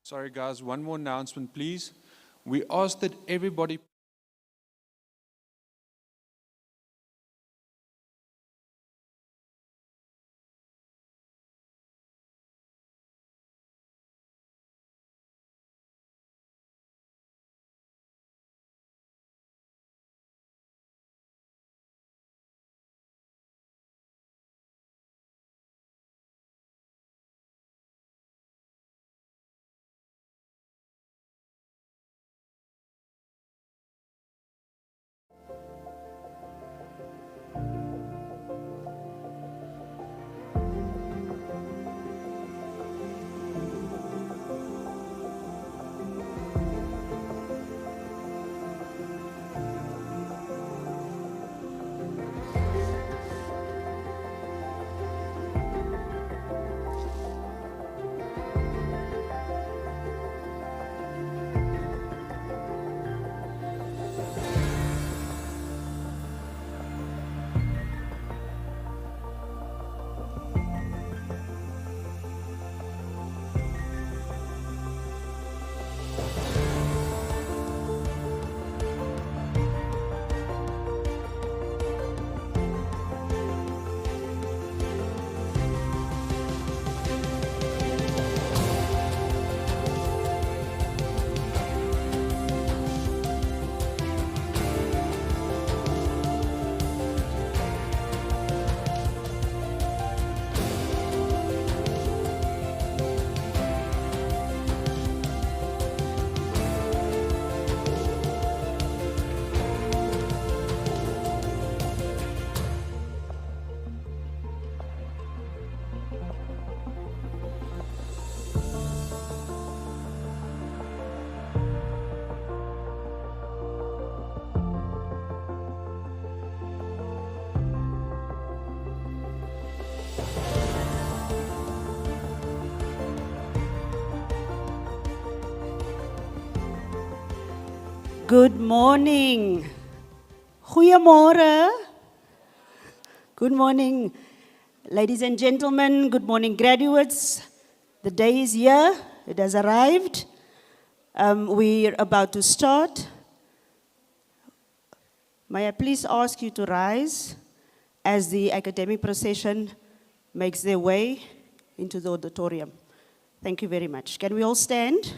Sorry guys, one more announcement please. We ask that everybody Good morning. Goeiemorgen. Good morning, ladies and gentlemen. Good morning, graduates. The day is here. It has arrived. We're about to start. May I please ask you to rise as the academic procession makes their way into the auditorium. Thank you very much. Can we all stand?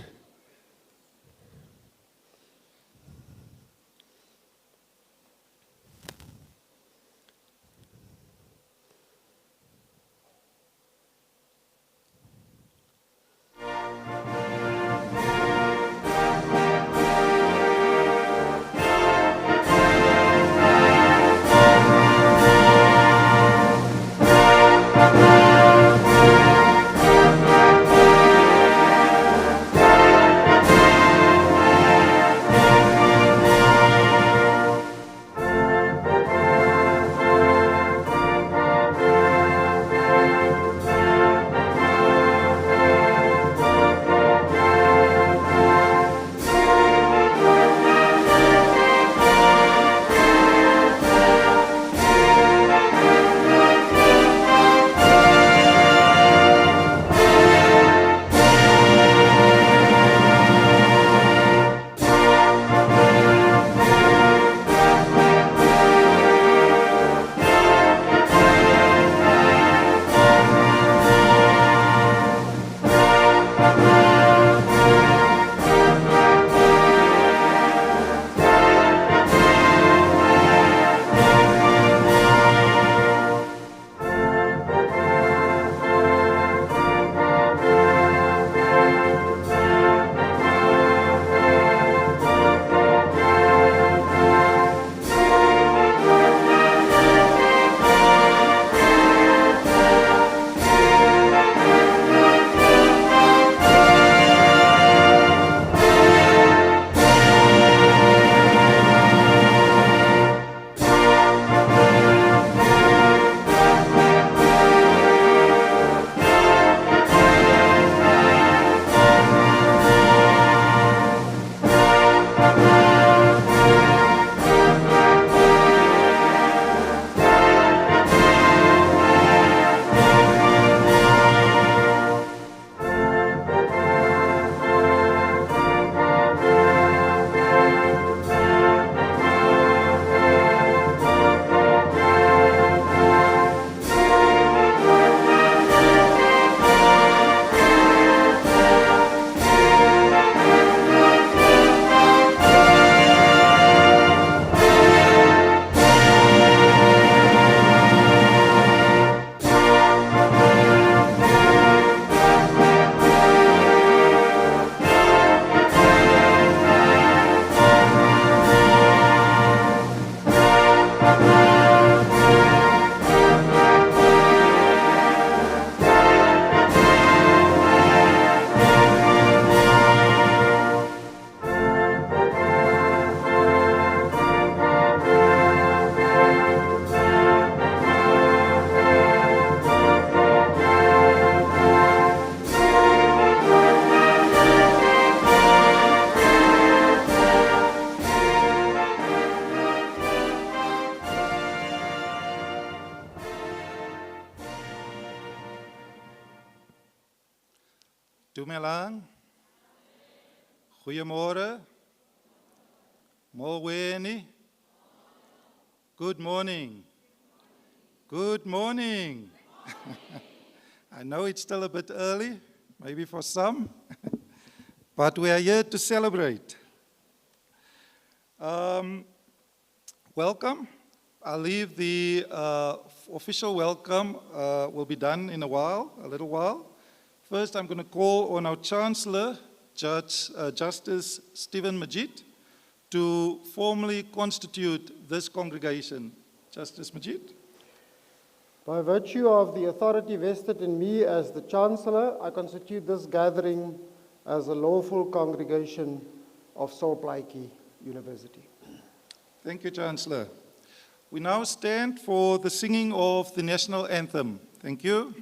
Dumelang. Goeiemorgen. Molweni. Good morning. Good morning. I know it's still a bit early, maybe for some, but we are here to celebrate. Welcome. I'll leave the official welcome will be done in a little while. First, I'm going to call on our Chancellor, Justice Stephen Majid, to formally constitute this congregation. Justice Majid. By virtue of the authority vested in me as the Chancellor, I constitute this gathering as a lawful congregation of Sol Plaatje University. Thank you, Chancellor. We now stand for the singing of the national anthem. Thank you.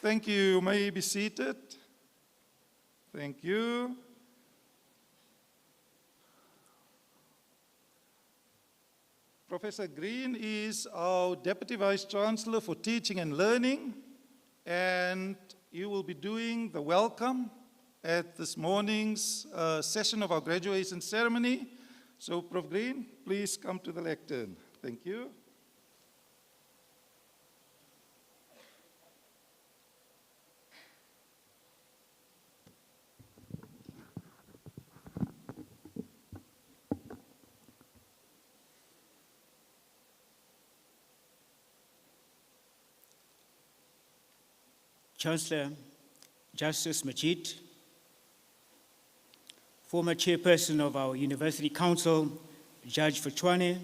Thank you. You may be seated. Thank you. Professor Green is our Deputy Vice Chancellor for Teaching and Learning, and he will be doing the welcome at this morning's session of our graduation ceremony. So, Prof. Green, please come to the lectern. Thank you. Chancellor Justice Majid, former chairperson of our University Council, Judge Fuchwane,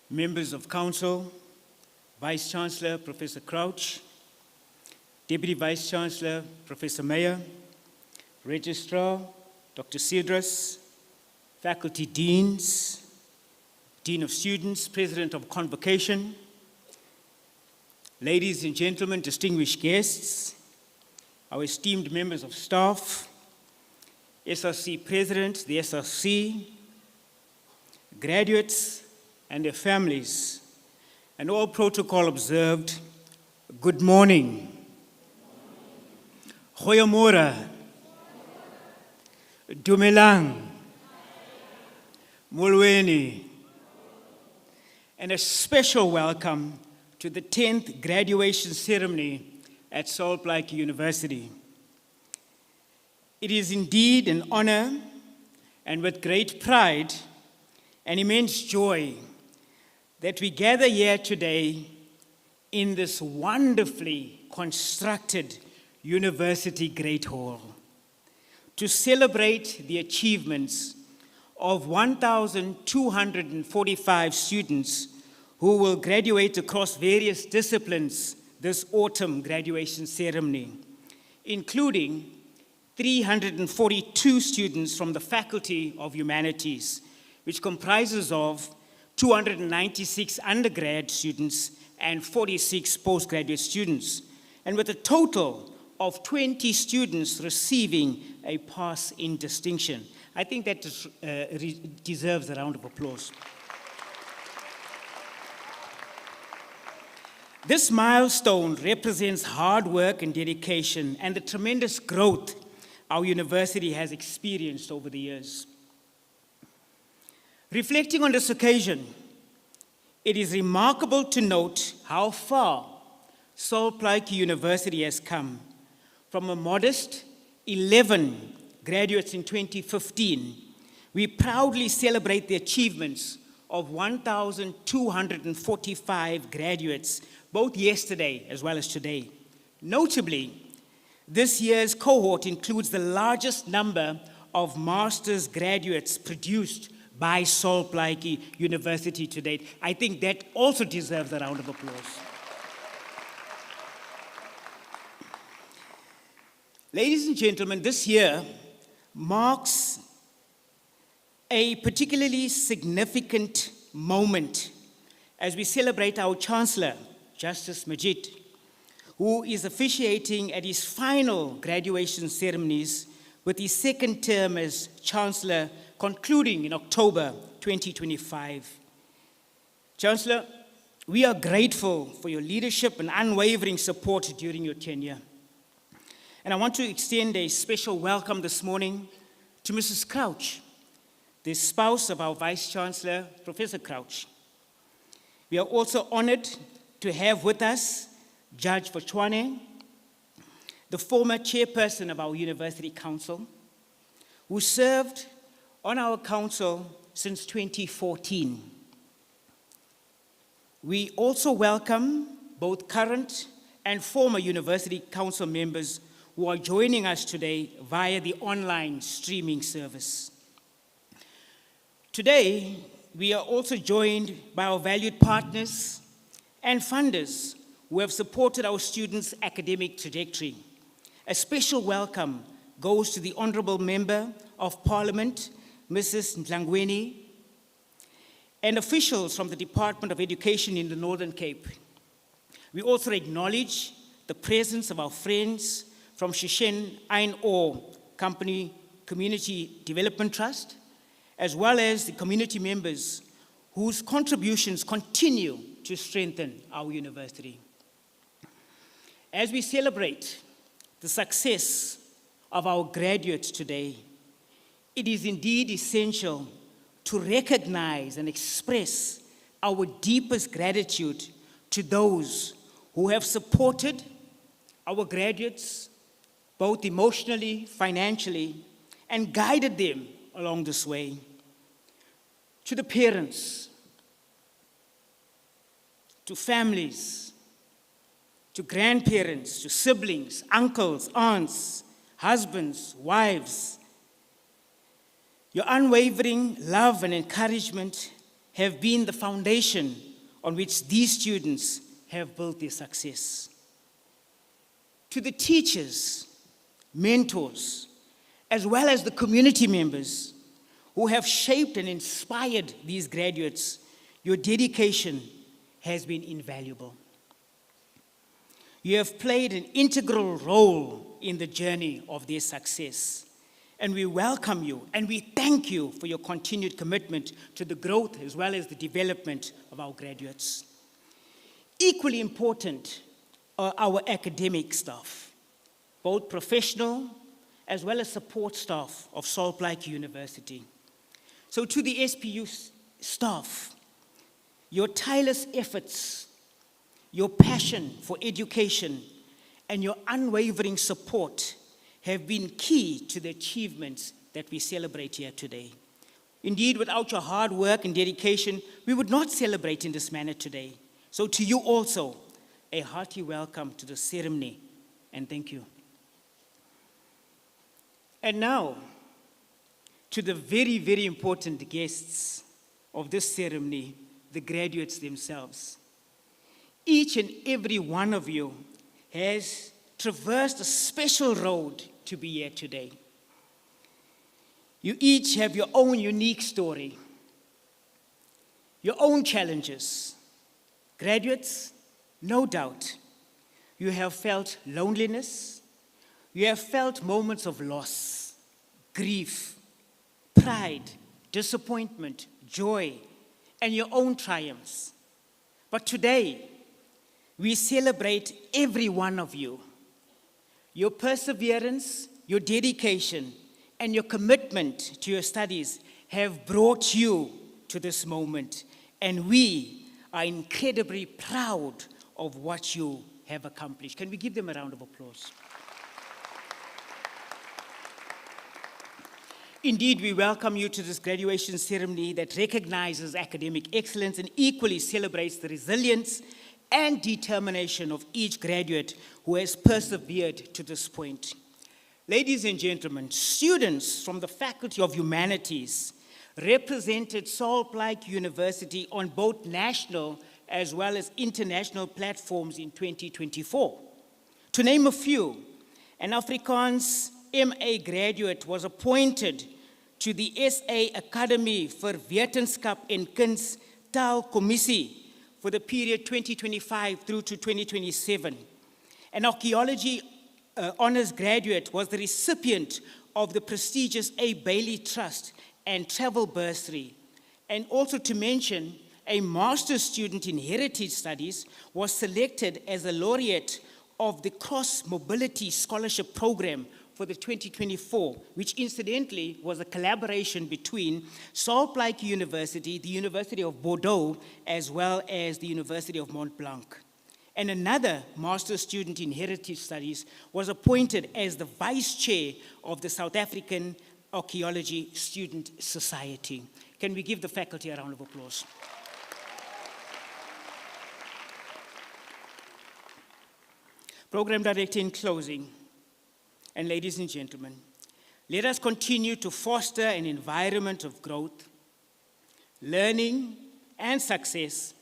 members of council, Vice Chancellor Professor Crouch, Deputy Vice Chancellor Professor Meyer, Registrar Dr. Cedrus, faculty deans, Dean of Students, President of Convocation, ladies and gentlemen, distinguished guests, our esteemed members of staff, SRC President, the SRC, graduates and their families, and all protocol observed, good morning. Goeiemorgen. Dumelang. Molweni. And a special welcome to the 10th graduation ceremony at Sol Plaatje University. It is indeed an honor and with great pride and immense joy that we gather here today in this wonderfully constructed University Great Hall to celebrate the achievements of 1,245 students who will graduate across various disciplines this autumn graduation ceremony, including 342 students from the Faculty of Humanities, which comprises of 296 undergrad students and 46 postgraduate students, and with a total of 20 students receiving a pass in distinction. I think that deserves a round of applause. This milestone represents hard work and dedication and the tremendous growth our university has experienced over the years. Reflecting on this occasion, it is remarkable to note how far Sol Plaatje University has come. From a modest 11 graduates in 2015, we proudly celebrate the achievements of 1,245 graduates, both yesterday as well as today. Notably, this year's cohort includes the largest number of master's graduates produced by Sol Plaatje University to date. I think that also deserves a round of applause. Ladies and gentlemen, this year marks a particularly significant moment as we celebrate our Chancellor, Justice Majid, who is officiating at his final graduation ceremonies with his second term as Chancellor concluding in October 2025. Chancellor, we are grateful for your leadership and unwavering support during your tenure. And I want to extend a special welcome this morning to Mrs. Crouch, the spouse of our Vice Chancellor, Professor Crouch. We are also honored to have with us Judge Fochwane, the former chairperson of our University Council, who served on our council since 2014. We also welcome both current and former University Council members who are joining us today via the online streaming service. Today, we are also joined by our valued partners and funders who have supported our students' academic trajectory. A special welcome goes to the Honorable Member of Parliament, Mrs. Mhlangweni, and officials from the Department of Education in the Northern Cape. We also acknowledge the presence of our friends from Shishen Iron Ore Company Community Development Trust, as well as the community members whose contributions continue to strengthen our university. As we celebrate the success of our graduates today, it is indeed essential to recognize and express our deepest gratitude to those who have supported our graduates both emotionally, financially, and guided them along this way. To the parents, to families, to grandparents, to siblings, uncles, aunts, husbands, wives, your unwavering love and encouragement have been the foundation on which these students have built their success. To the teachers, mentors, as well as the community members who have shaped and inspired these graduates, your dedication has been invaluable. You have played an integral role in the journey of their success, and we welcome you and we thank you for your continued commitment to the growth as well as the development of our graduates. Equally important are our academic staff, both professional as well as support staff of Sol Plaatje University. So to the SPU staff, your tireless efforts, your passion for education, and your unwavering support have been key to the achievements that that we celebrate here today. Indeed, without your hard work and dedication, we would not celebrate in this manner today. So to you also, a hearty welcome to the ceremony, and thank you. And now, to the very, very important guests of this ceremony, the graduates themselves. Each and every one of you has traversed a special road to be here today. You each have your own unique story, your own challenges. Graduates, no doubt, you have felt loneliness, you have felt moments of loss, grief, pride, disappointment, joy, and your own triumphs. But today, we celebrate every one of you. Your perseverance, your dedication, and your commitment to your studies have brought you to this moment, and we are incredibly proud of what you have accomplished. Can we give them a round of applause? Indeed, we welcome you to this graduation ceremony that recognizes academic excellence and equally celebrates the resilience and determination of each graduate who has persevered to this point. Ladies and gentlemen, students from the Faculty of Humanities represented Salt Lake University on both national as well as international platforms in 2024. To name a few, an Afrikaans MA graduate was appointed to the SA Academy vir Wetenskap en Kuns Taalkommissie for the period 2025 through to 2027. An archaeology honors graduate was the recipient of the prestigious A. Bailey Trust and Travel Bursary. And also to mention, a master's student in heritage studies was selected as a laureate of the Cross Mobility Scholarship Program for the 2024, which incidentally was a collaboration between Salt Lake University, the University of Bordeaux, as well as the University of Mont Blanc. And another master's student in heritage studies was appointed as the vice chair of the South African Archaeology Student Society. Can we give the faculty a round of applause? Program Director, in closing, and ladies and gentlemen, let us continue to foster an environment of growth, learning, and success,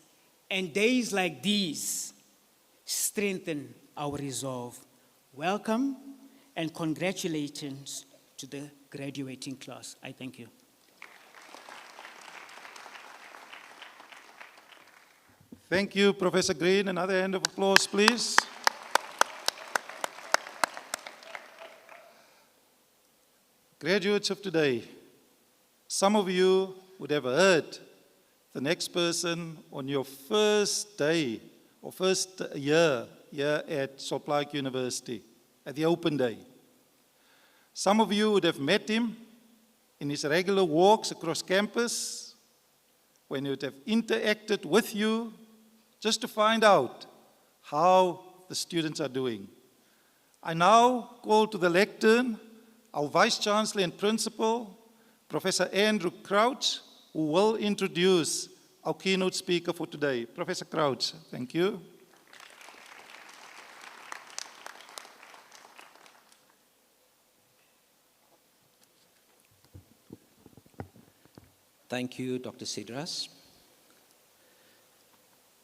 and days like these strengthen our resolve. Welcome and congratulations to the graduating class. I thank you. Thank you, Professor Green. Another hand of applause, please. Graduates of today, some of you would have heard the next person on your first day or first year here at Salt Lake University, at the open day. Some of you would have met him in his regular walks across campus, when he would have interacted with you just to find out how the students are doing. I now call to the lectern our Vice-Chancellor and Principal, Professor Andrew Crouch, who will introduce our keynote speaker for today. Professor Crouch, thank you. Thank you, Dr. Sidras.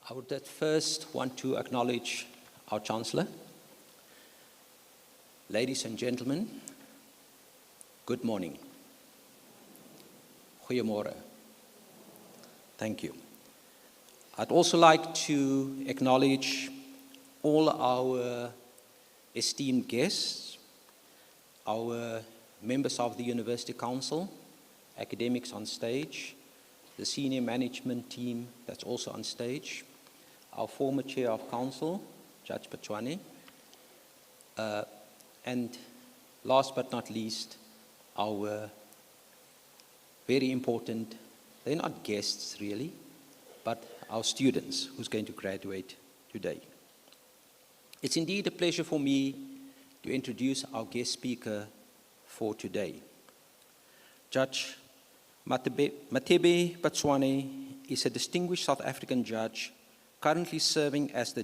I would at first want to acknowledge our Chancellor. Ladies and gentlemen, good morning. Goeiemorgen. Thank you. I'd also like to acknowledge all our esteemed guests, our members of the University Council, academics on stage, the senior management team that's also on stage, our former chair of council, Judge Pachwane, and last but not least, our very important, they're not guests really, but our students who's going to graduate today. It's indeed a pleasure for me to introduce our guest speaker for today. Judge Matebe Patswane is a distinguished South African judge currently serving as the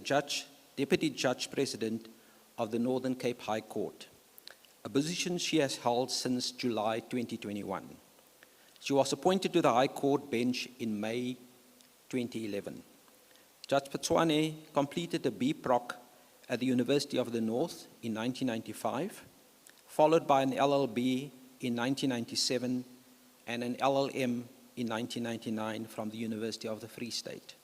Deputy Judge President of the Northern Cape High Court, a position she has held since July 2021. She was appointed to the High Court bench in May 2011. Judge Patswane completed a B.Proc at the University of the North in 1995, followed by an LLB in 1997 and an LLM in 1999 from the University of the Free State.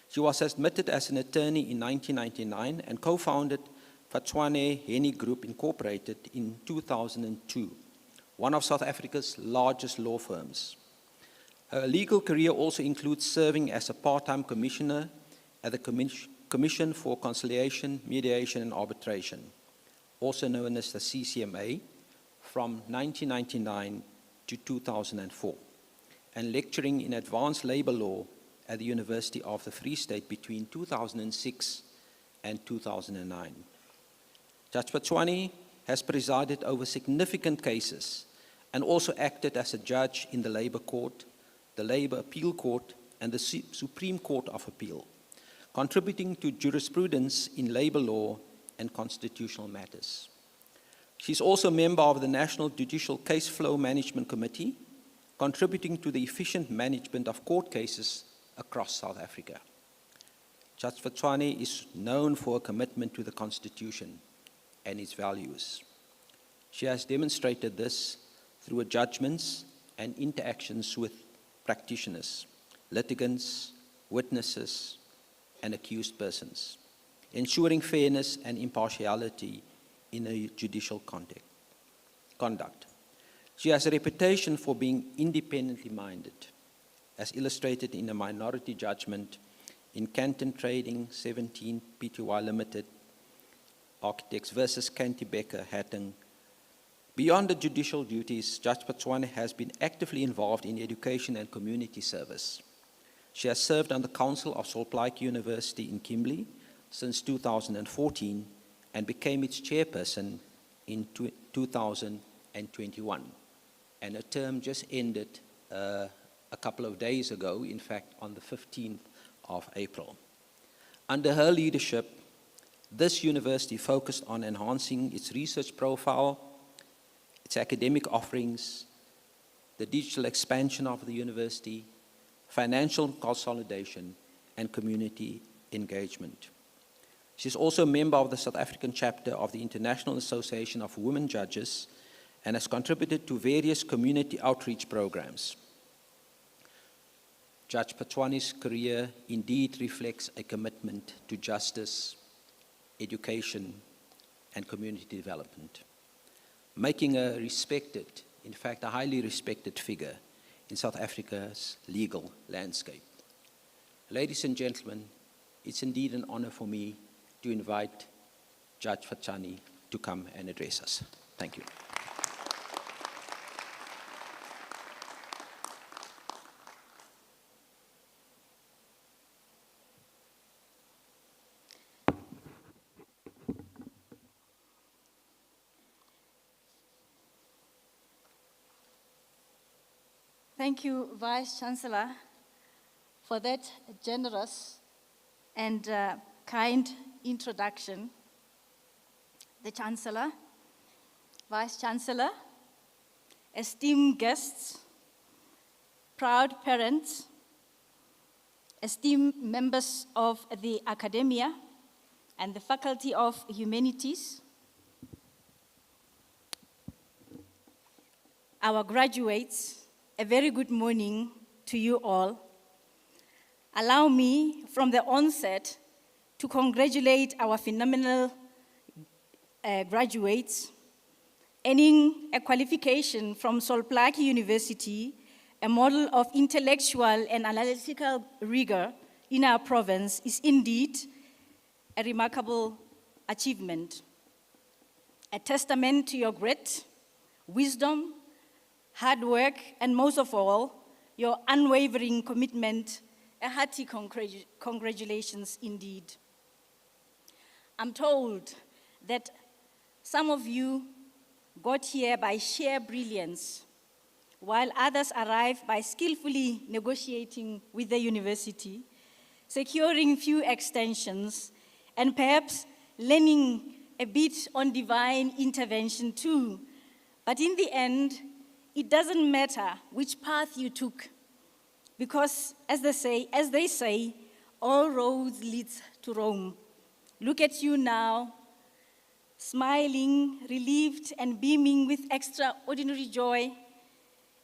She was admitted as an attorney in 1999 and co-founded Patswane Henny Group Incorporated in 2002, one of South Africa's largest law firms. Her legal career also includes serving as a part-time commissioner at the Commission for Conciliation, Mediation and Arbitration, also known as the CCMA, from 1999 to 2004, and lecturing in advanced labor law at the University of the Free State between 2006 and 2009. Judge Patswane has presided over significant cases and also acted as a judge in the Labor Court, the Labor Appeal Court, and the Supreme Court of Appeal, contributing to jurisprudence in labor law and constitutional matters. She's also a member of the National Judicial Case Flow Management Committee, contributing to the efficient management of court cases across South Africa. Judge Patswane is known for her commitment to the Constitution and its values. She has demonstrated this through her judgments and interactions with practitioners, litigants, witnesses, and accused persons, ensuring fairness and impartiality in a judicial conduct. She has a reputation for being independently minded, as illustrated in a minority judgment in Canton Trading 17 Pty Limited Architects versus Canty Becker Hatting. Beyond the judicial duties, Judge Patswane has been actively involved in education and community service. She has served on the Council of Solplaatje University in Kimberley since 2014 and became its chairperson in 2021. And her term just ended a couple of days ago, in fact, on the 15th of April. Under her leadership, this university focused on enhancing its research profile, its academic offerings, the digital expansion of the university, financial consolidation, and community engagement. She's also a member of the South African chapter of the International Association of Women Judges and has contributed to various community outreach programs. Judge Patswane's career indeed reflects a commitment to justice, education, and community development, making her respected, in fact, a highly respected figure in South Africa's legal landscape. Ladies and gentlemen, it's indeed an honor for me to invite Judge Patswane to come and address us. Thank you. Thank you, Vice Chancellor, for that generous and kind introduction. The Chancellor, Vice Chancellor, esteemed guests, proud parents, esteemed members of the academia and the Faculty of Humanities, our graduates, a very good morning to you all. Allow me from the onset to congratulate our phenomenal graduates, earning a qualification from Solplaatje University, a model of intellectual and analytical rigor in our province, is indeed a remarkable achievement, a testament to your grit, wisdom, hard work, and most of all, your unwavering commitment. A hearty congratulations indeed. I'm told that some of you got here by sheer brilliance, while others arrive by skillfully negotiating with the university, securing few extensions, and perhaps learning a bit on divine intervention too. But in the end, it doesn't matter which path you took, because as they say, all roads lead to Rome. Look at you now, smiling, relieved, and beaming with extraordinary joy,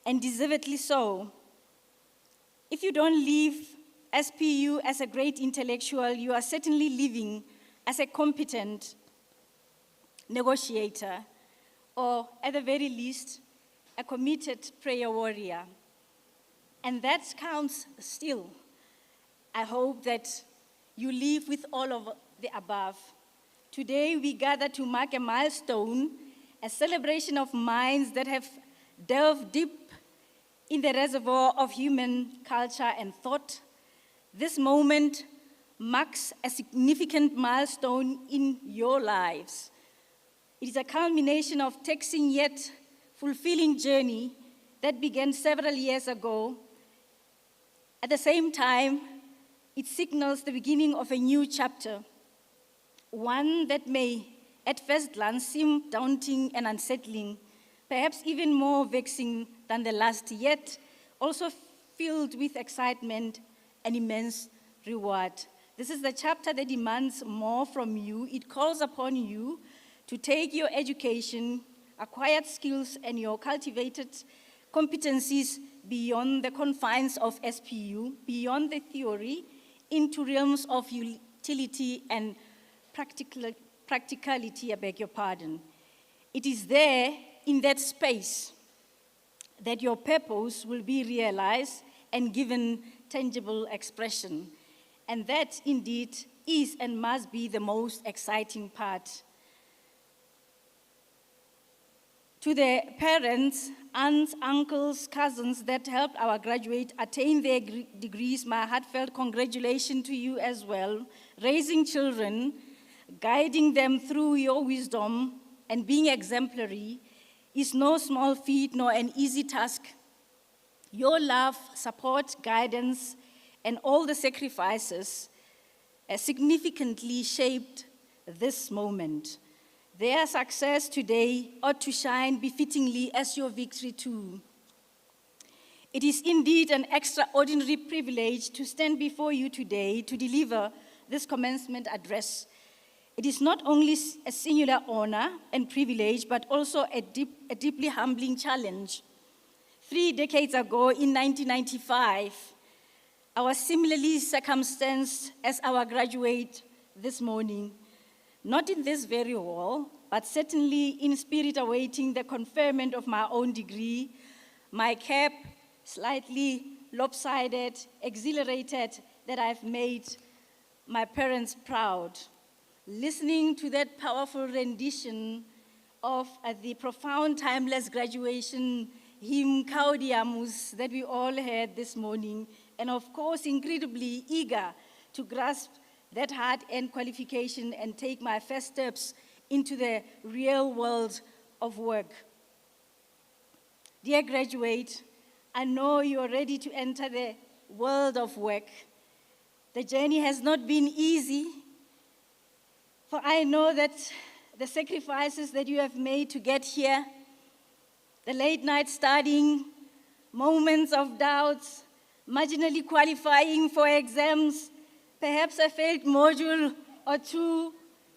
and deservedly so. If you don't leave SPU as a great intellectual, you are certainly living as a competent negotiator, or at the very least, a committed prayer warrior. And that counts still. I hope that you live with all of the above. Today, we gather to mark a milestone, a celebration of minds that have delved deep in the reservoir of human culture and thought. This moment marks a significant milestone in your lives. It is a culmination of taxing yet fulfilling journey that began several years ago. At the same time, it signals the beginning of a new chapter, one that may at first glance seem daunting and unsettling, perhaps even more vexing than the last, yet also filled with excitement and immense reward. This is the chapter that demands more from you. It calls upon you to take your education, acquired skills, and your cultivated competencies beyond the confines of SPU, beyond the theory, into realms of utility and practicality, I beg your pardon. It is there, in that space, that your purpose will be realized and given tangible expression. And that, indeed, is and must be the most exciting part. To the parents, aunts, uncles, cousins that helped our graduate attain their degrees, my heartfelt congratulations to you as well. Raising children, guiding them through your wisdom, and being exemplary is no small feat nor an easy task. Your love, support, guidance, and all the sacrifices significantly shaped this moment. Their success today ought to shine befittingly as your victory too. It is indeed an extraordinary privilege to stand before you today to deliver this commencement address. It is not only a singular honor and privilege, but also a deeply humbling challenge. 3 decades ago, in 1995, I was similarly circumstanced as our graduate this morning. Not in this very hall, but certainly in spirit awaiting the conferment of my own degree, my cap slightly lopsided, exhilarated that I've made my parents proud. Listening to that powerful rendition of the profound, timeless graduation hymn, Gaudiamus, that we all heard this morning, and of course, incredibly eager to grasp that hard-earned qualification and take my first steps into the real world of work. Dear graduate, I know you're ready to enter the world of work. The journey has not been easy, for I know that the sacrifices that you have made to get here, the late night studying, moments of doubts, marginally qualifying for exams, perhaps a failed module or two,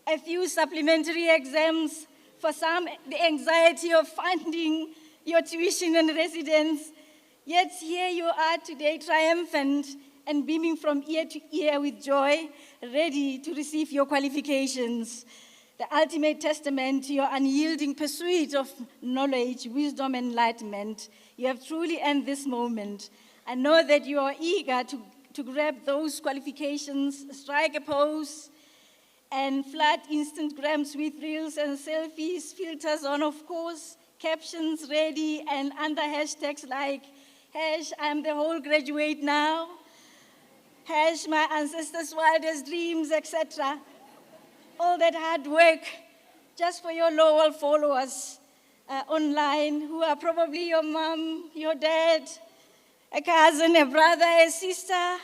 a few supplementary exams, for some, the anxiety of funding your tuition and residence. Yet here you are today, triumphant and beaming from ear to ear with joy, ready to receive your qualifications. The ultimate testament to your unyielding pursuit of knowledge, wisdom, and enlightenment. You have truly earned this moment. I know that you are eager to grab those qualifications, strike a pose, and flood Instagrams with reels and selfies, filters on, of course, captions ready, and under hashtags like #I'm the whole graduate now, #my ancestors' wildest dreams, etc. All that hard work just for your loyal followers. online who are probably your mom, your dad, a cousin, a brother, a sister,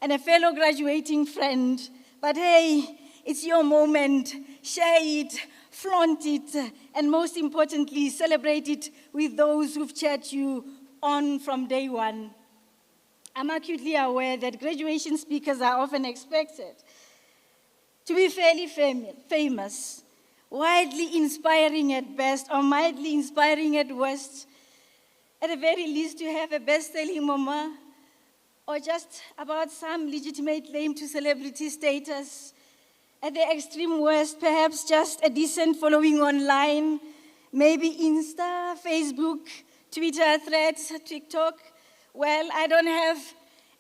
and a fellow graduating friend. But hey, it's your moment. Share it, flaunt it, and most importantly, celebrate it with those who've cheered you on from day one. I'm acutely aware that graduation speakers are often expected to be fairly famous, widely inspiring at best, or mildly inspiring at worst, at the very least to have a best-selling mama, or just about some legitimate claim to celebrity status. At the extreme worst, perhaps just a decent following online, maybe Insta, Facebook, Twitter, Threads, TikTok. Well, I don't have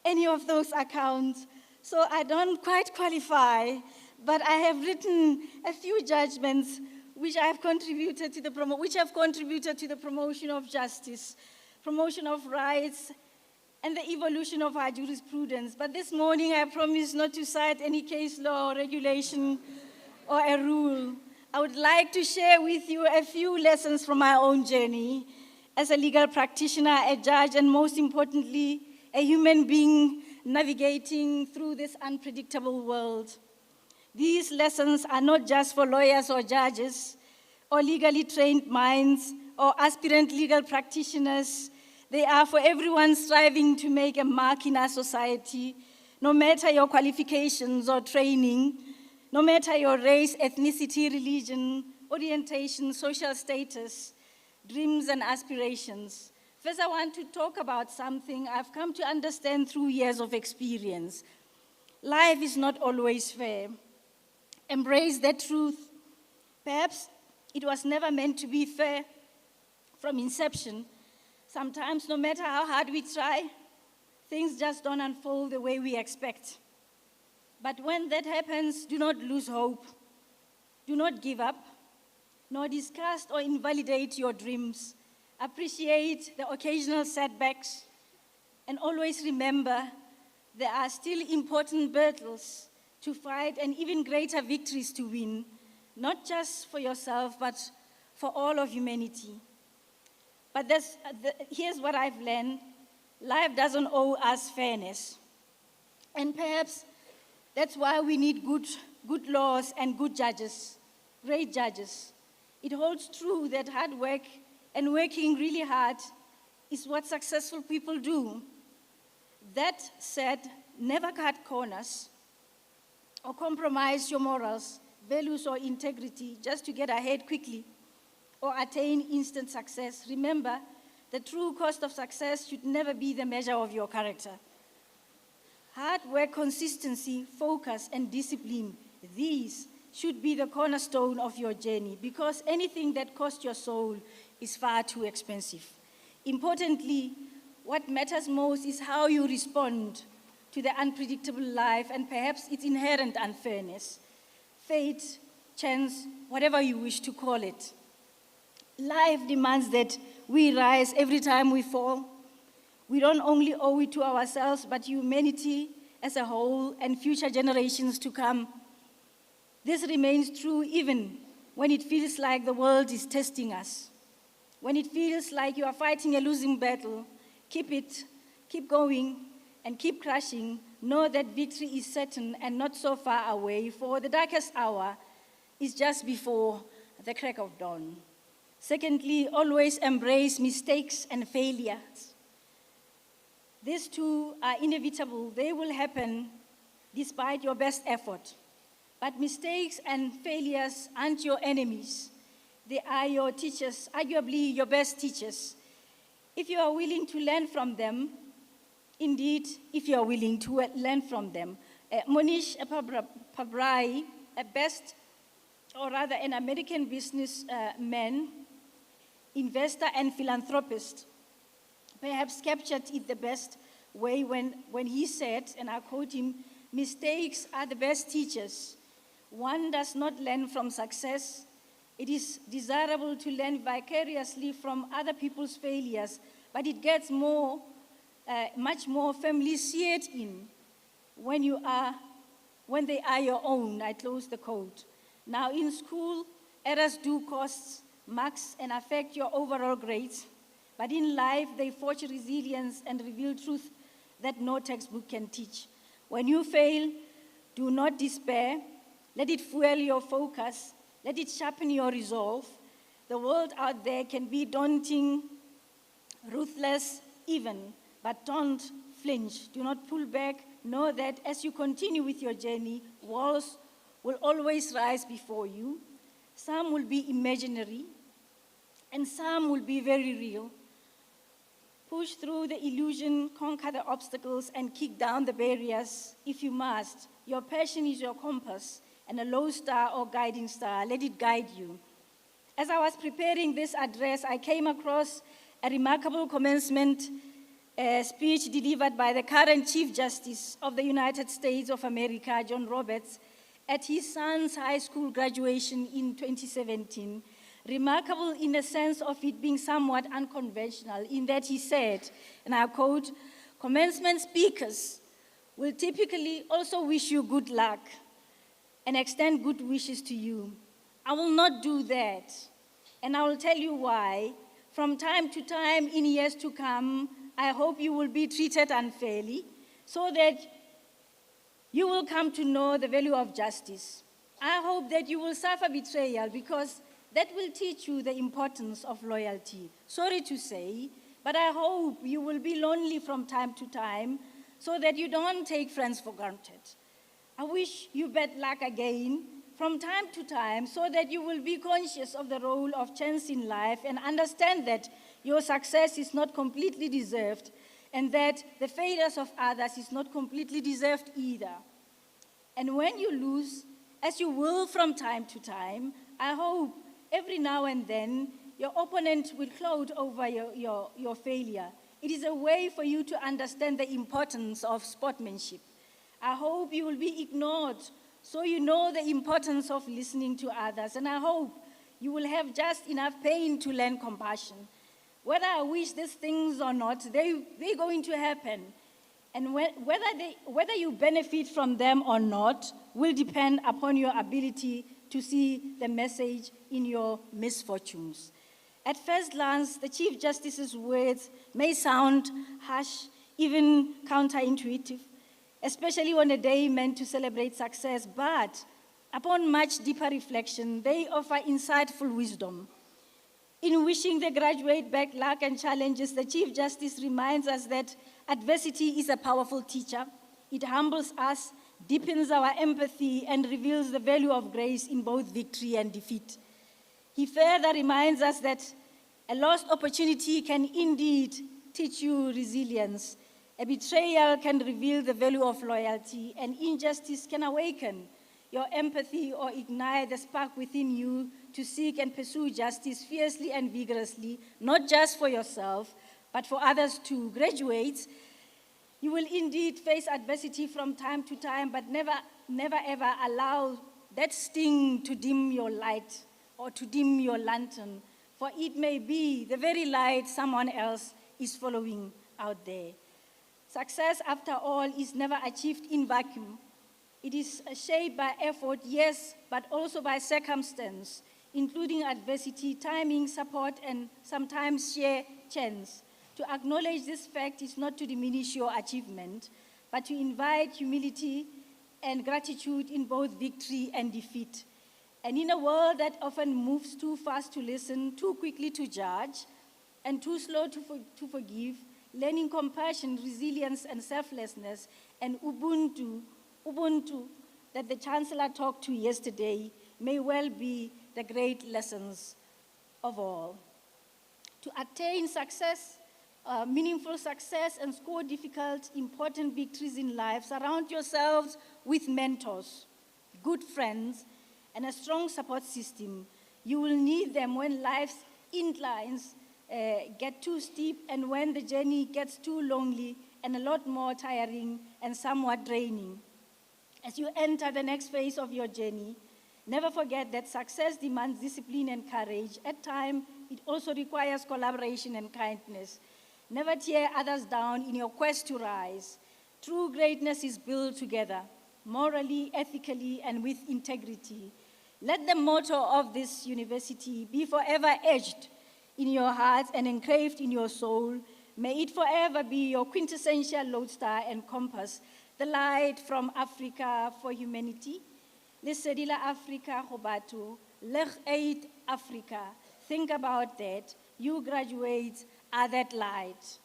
any of those accounts, so I don't quite qualify, but I have written a few judgments which have contributed to the promotion of justice, promotion of rights, and the evolution of our jurisprudence. But this morning, I promise not to cite any case law or regulation or a rule. I would like to share with you a few lessons from my own journey as a legal practitioner, a judge, and most importantly, a human being navigating through this unpredictable world. These lessons are not just for lawyers or judges or legally trained minds or aspirant legal practitioners. They are for everyone striving to make a mark in our society, no matter your qualifications or training, no matter your race, ethnicity, religion, orientation, social status, dreams and aspirations. First, I want to talk about something I've come to understand through years of experience. Life is not always fair. Embrace that truth. Perhaps it was never meant to be fair from inception. Sometimes, no matter how hard we try, things just don't unfold the way we expect. But when that happens, do not lose hope. Do not give up, nor disgust or invalidate your dreams. Appreciate the occasional setbacks, and always remember there are still important battles to fight and even greater victories to win, not just for yourself, but for all of humanity. But here's what I've learned. Life doesn't owe us fairness. And perhaps that's why we need good laws and good judges, great judges. It holds true that hard work and working really hard is what successful people do. That said, never cut corners or compromise your morals, values, or integrity just to get ahead quickly or attain instant success. Remember, the true cost of success should never be the measure of your character. Hard work, consistency, focus, and discipline, these should be the cornerstone of your journey, because anything that costs your soul is far too expensive. Importantly, what matters most is how you respond to the unpredictable life and perhaps its inherent unfairness, fate, chance, whatever you wish to call it. Life demands that we rise every time we fall. We don't only owe it to ourselves, but humanity as a whole and future generations to come. This remains true even when it feels like the world is testing us. When it feels like you are fighting a losing battle, keep going, and keep crushing. Know that victory is certain and not so far away, for the darkest hour is just before the crack of dawn. Secondly, always embrace mistakes and failures. These two are inevitable. They will happen despite your best effort. But mistakes and failures aren't your enemies. They are your teachers, arguably your best teachers. If you are willing to learn from them, indeed, if you are willing to learn from them. Monish Pabrai, an American businessman, investor and philanthropist, perhaps captured it the best way when he said, and I quote him, "Mistakes are the best teachers. One does not learn from success. It is desirable to learn vicariously from other people's failures, but it gets much more firmly seared in when they are your own." I close the quote. Now, in school, errors do cost marks and affect your overall grades, but in life they forge resilience and reveal truth that no textbook can teach. When you fail, do not despair. Let it fuel your focus. Let it sharpen your resolve. The world out there can be daunting, ruthless even, but don't flinch. Do not pull back. Know that as you continue with your journey, walls will always rise before you. Some will be imaginary, and some will be very real. Push through the illusion, conquer the obstacles, and kick down the barriers if you must. Your passion is your compass, and a lodestar or guiding star, let it guide you. As I was preparing this address, I came across a remarkable commencement speech delivered by the current Chief Justice of the United States of America, John Roberts, at his son's high school graduation in 2017. Remarkable in the sense of it being somewhat unconventional, in that he said, and I quote, "Commencement speakers will typically also wish you good luck and extend good wishes to you. I will not do that, and I will tell you why. From time to time in years to come, I hope you will be treated unfairly so that you will come to know the value of justice. I hope that you will suffer betrayal because that will teach you the importance of loyalty. Sorry to say, but I hope you will be lonely from time to time so that you don't take friends for granted. I wish you bad luck again from time to time so that you will be conscious of the role of chance in life and understand that your success is not completely deserved and that the failures of others is not completely deserved either. And when you lose, as you will from time to time, I hope every now and then your opponent will cloud over your failure. It is a way for you to understand the importance of sportsmanship. I hope you will be ignored so you know the importance of listening to others, and I hope you will have just enough pain to learn compassion. Whether I wish these things or not, they're going to happen. And whether you benefit from them or not will depend upon your ability to see the message in your misfortunes. At first glance, the Chief Justice's words may sound harsh, even counterintuitive, especially on a day meant to celebrate success, but upon much deeper reflection, they offer insightful wisdom. In wishing the graduate back luck and challenges, the Chief Justice reminds us that adversity is a powerful teacher. It humbles us, deepens our empathy, and reveals the value of grace in both victory and defeat. He further reminds us that a lost opportunity can indeed teach you resilience. A betrayal can reveal the value of loyalty, and injustice can awaken your empathy or ignite the spark within you to seek and pursue justice fiercely and vigorously, not just for yourself, but for others too. Graduates, you will indeed face adversity from time to time, but never ever allow that sting to dim your light or to dim your lantern, for it may be the very light someone else is following out there. Success, after all, is never achieved in vacuum. It is shaped by effort, yes, but also by circumstance, including adversity, timing, support, and sometimes sheer chance. To acknowledge this fact is not to diminish your achievement, but to invite humility and gratitude in both victory and defeat. And in a world that often moves too fast to listen, too quickly to judge, and too slow to forgive, learning compassion, resilience, and selflessness, and Ubuntu, that the Chancellor talked to yesterday, may well be the great lessons of all. To attain success, meaningful success, and score difficult, important victories in life, surround yourselves with mentors, good friends, and a strong support system. You will need them when life's inclines get too steep and when the journey gets too lonely and a lot more tiring and somewhat draining. As you enter the next phase of your journey, never forget that success demands discipline and courage. At times, it also requires collaboration and kindness. Never tear others down in your quest to rise. True greatness is built together, morally, ethically, and with integrity. Let the motto of this university be forever etched in your hearts and engraved in your soul. May it forever be your quintessential lodestar and compass, the light from Africa for humanity. Lesedi la Africa go batho, leg aid Africa. Think about that. You graduates are that light.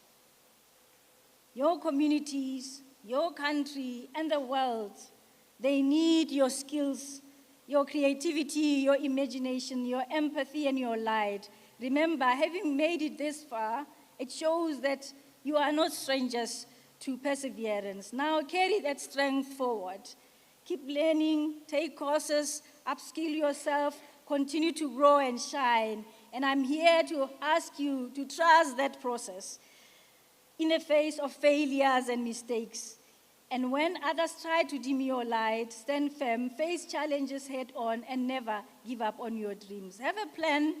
Your communities, your country, and the world, they need your skills, your creativity, your imagination, your empathy, and your light. Remember, having made it this far, it shows that you are not strangers to perseverance. Now carry that strength forward. Keep learning, take courses, upskill yourself, continue to grow and shine. And I'm here to ask you to trust that process in the face of failures and mistakes. And when others try to dim your light, stand firm, face challenges head on, and never give up on your dreams. Have a plan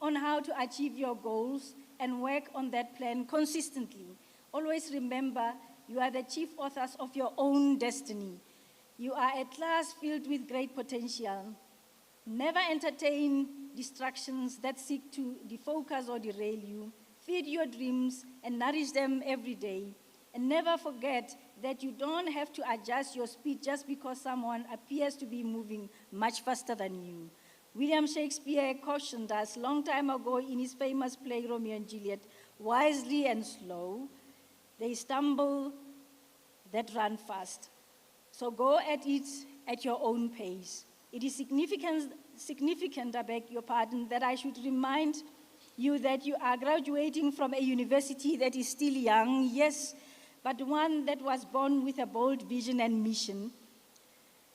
on how to achieve your goals and work on that plan consistently. Always remember, you are the chief authors of your own destiny. You are a class filled with great potential. Never entertain distractions that seek to defocus or derail you. Feed your dreams and nourish them every day. And never forget that you don't have to adjust your speed just because someone appears to be moving much faster than you. William Shakespeare cautioned us long time ago in his famous play Romeo and Juliet, wisely and slow, they stumble that run fast. So go at it at your own pace. It is significant, I beg your pardon, that I should remind you that you are graduating from a university that is still young, yes, but one that was born with a bold vision and mission.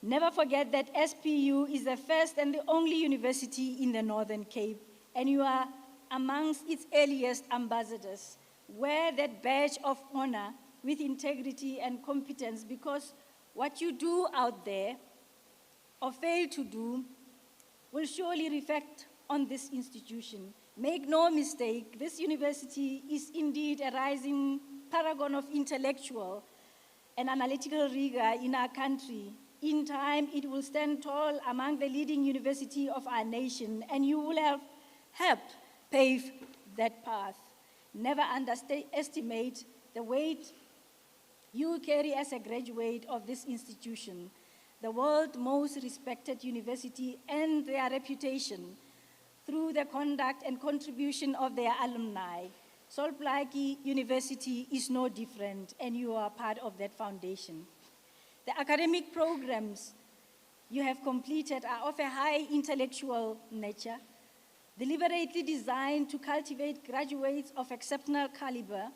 Never forget that SPU is the first and the only university in the Northern Cape, and you are amongst its earliest ambassadors. Wear that badge of honor with integrity and competence, because what you do out there or fail to do will surely reflect on this institution. Make no mistake, this university is indeed a rising paragon of intellectual and analytical rigor in our country. In time, it will stand tall among the leading universities of our nation, and you will have helped pave that path. Never underestimate the weight you carry as a graduate of this institution, the world's most respected university, and their reputation through the conduct and contribution of their alumni. Sol Plaatje University is no different, and you are part of that foundation. The academic programs you have completed are of a high intellectual nature, deliberately designed to cultivate graduates of exceptional caliber,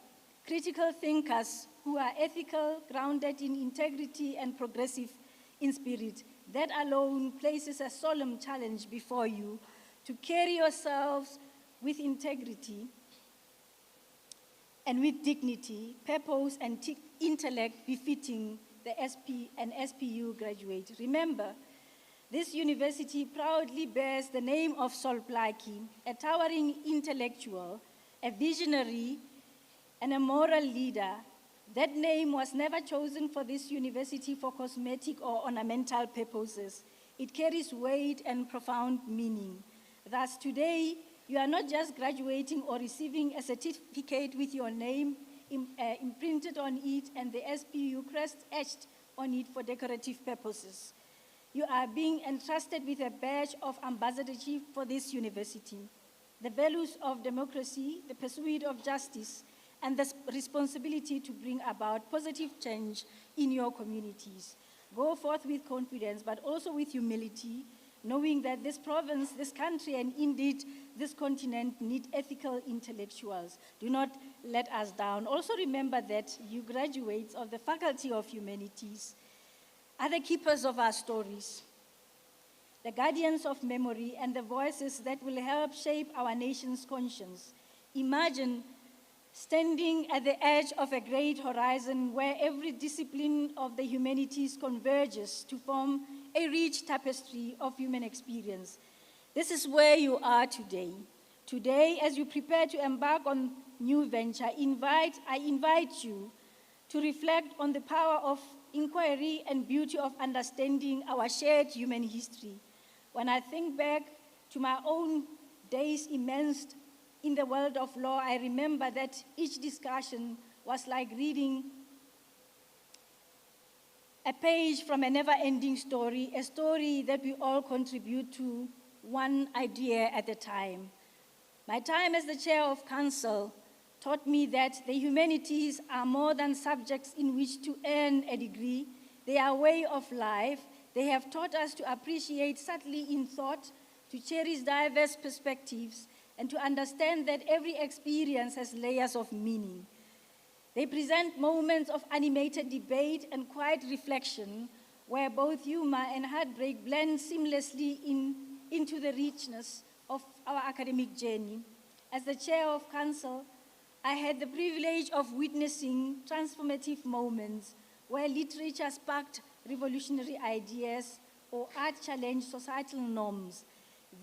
critical thinkers who are ethical, grounded in integrity, and progressive in spirit. That alone places a solemn challenge before you to carry yourselves with integrity and with dignity, purpose, and intellect befitting the SP and SPU graduate. Remember, this university proudly bears the name of Sol Plaatje, a towering intellectual, a visionary, and a moral leader. That name was never chosen for this university for cosmetic or ornamental purposes. It carries weight and profound meaning. Thus, today, you are not just graduating or receiving a certificate with your name imprinted on it and the SPU crest etched on it for decorative purposes. You are being entrusted with a badge of ambassadorship for this university. The values of democracy, the pursuit of justice, and the responsibility to bring about positive change in your communities. Go forth with confidence, but also with humility, knowing that this province, this country, and indeed this continent need ethical intellectuals. Do not let us down. Also remember that you graduates of the Faculty of Humanities are the keepers of our stories, the guardians of memory, and the voices that will help shape our nation's conscience. Imagine standing at the edge of a great horizon where every discipline of the humanities converges to form a rich tapestry of human experience. This is where you are today. Today, as you prepare to embark on new venture, I invite you to reflect on the power of inquiry and beauty of understanding our shared human history. When I think back to my own days immersed in the world of law, I remember that each discussion was like reading a page from a never-ending story, a story that we all contribute to, one idea at a time. My time as the chair of council taught me that the humanities are more than subjects in which to earn a degree. They are a way of life. They have taught us to appreciate subtly in thought, to cherish diverse perspectives, and to understand that every experience has layers of meaning. They present moments of animated debate and quiet reflection where both humor and heartbreak blend seamlessly into the richness of our academic journey. As the chair of council, I had the privilege of witnessing transformative moments where literature sparked revolutionary ideas or art challenged societal norms.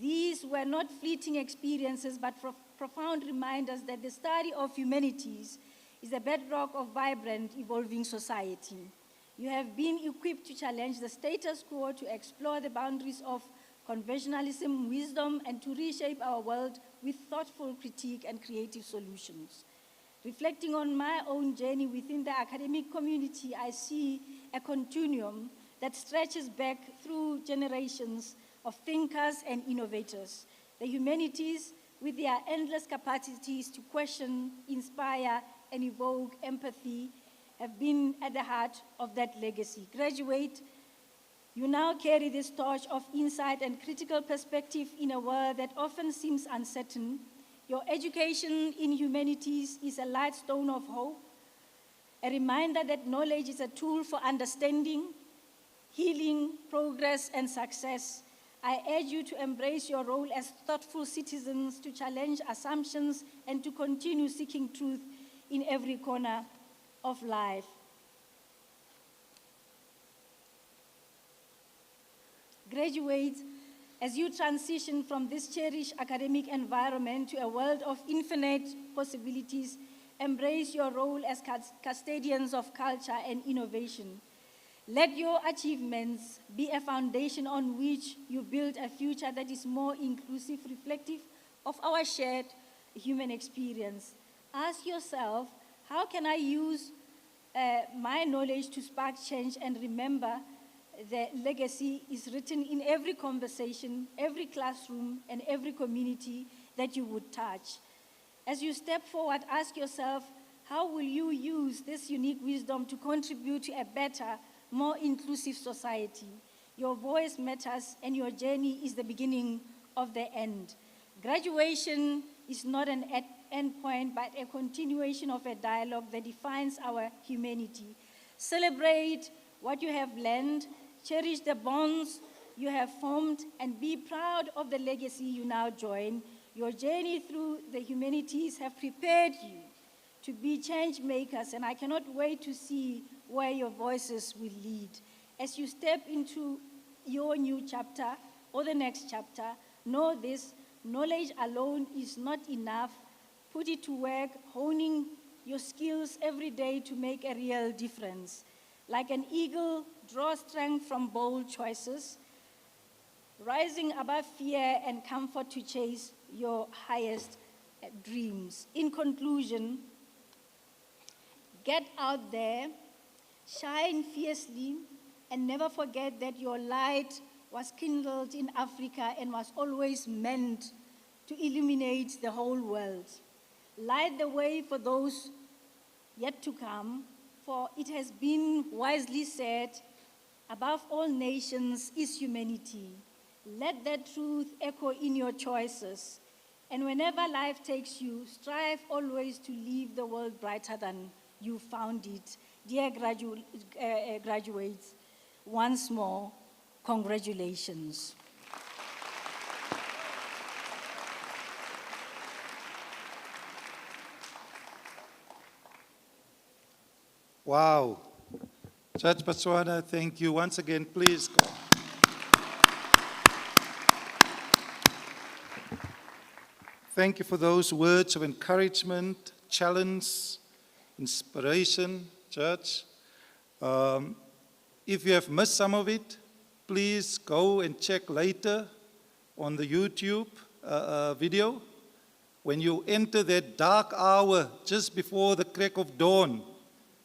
These were not fleeting experiences, but profound reminders that the study of humanities is the bedrock of vibrant, evolving society. You have been equipped to challenge the status quo, to explore the boundaries of conventionalism, wisdom, and to reshape our world with thoughtful critique and creative solutions. Reflecting on my own journey within the academic community, I see a continuum that stretches back through generations of thinkers and innovators. The humanities, with their endless capacities to question, inspire, and evoke empathy, have been at the heart of that legacy. Graduate, you now carry this torch of insight and critical perspective in a world that often seems uncertain. Your education in humanities is a light stone of hope, a reminder that knowledge is a tool for understanding, healing, progress, and success. I urge you to embrace your role as thoughtful citizens, to challenge assumptions, and to continue seeking truth in every corner of life. Graduates, as you transition from this cherished academic environment to a world of infinite possibilities, embrace your role as custodians of culture and innovation. Let your achievements be a foundation on which you build a future that is more inclusive, reflective of our shared human experience. Ask yourself, how can I use my knowledge to spark change? And remember, the legacy is written in every conversation, every classroom, and every community that you would touch. As you step forward, ask yourself, how will you use this unique wisdom to contribute to a better, more inclusive society? Your voice matters, and your journey is the beginning of the end. Graduation is not an end point, but a continuation of a dialogue that defines our humanity. Celebrate what you have learned, cherish the bonds you have formed, and be proud of the legacy you now join. Your journey through the humanities have prepared you to be change makers, and I cannot wait to see where your voices will lead. As you step into your new chapter or the next chapter, know this: knowledge alone is not enough. Put it to work, honing your skills every day to make a real difference. Like an eagle, draw strength from bold choices, rising above fear and comfort to chase your highest dreams. In conclusion, get out there, shine fiercely, and never forget that your light was kindled in Africa and was always meant to illuminate the whole world. Light the way for those yet to come, for it has been wisely said, above all nations is humanity. Let that truth echo in your choices. And whenever life takes you, strive always to leave the world brighter than you found it. Dear graduates, once more, congratulations. Wow. Judge Botswana, thank you. Once again, please go. Thank you for those words of encouragement, challenge, inspiration, Judge. If you have missed some of it, please go and check later on the YouTube video. When you enter that dark hour just before the crack of dawn,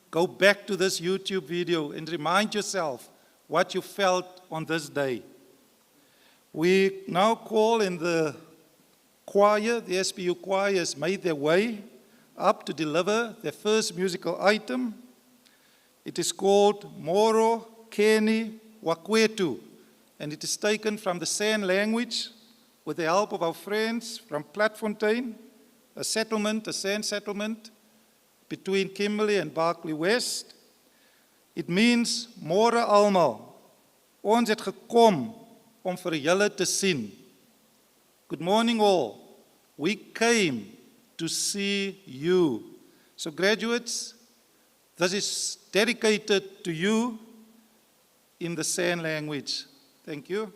go back to this YouTube video and remind yourself what you felt on this day. We now call in the choir, the SPU choir has made their way up to deliver their first musical item. It is called Moro Keni Wakwetu, and it is taken from the San language with the help of our friends from Platfontein, a San settlement between Kimberley and Berkeley West. It means, Môre almal, ons het gekom om vir julle te sien. Good morning all. We came to see you. So graduates, this is dedicated to you in the San language. Thank you.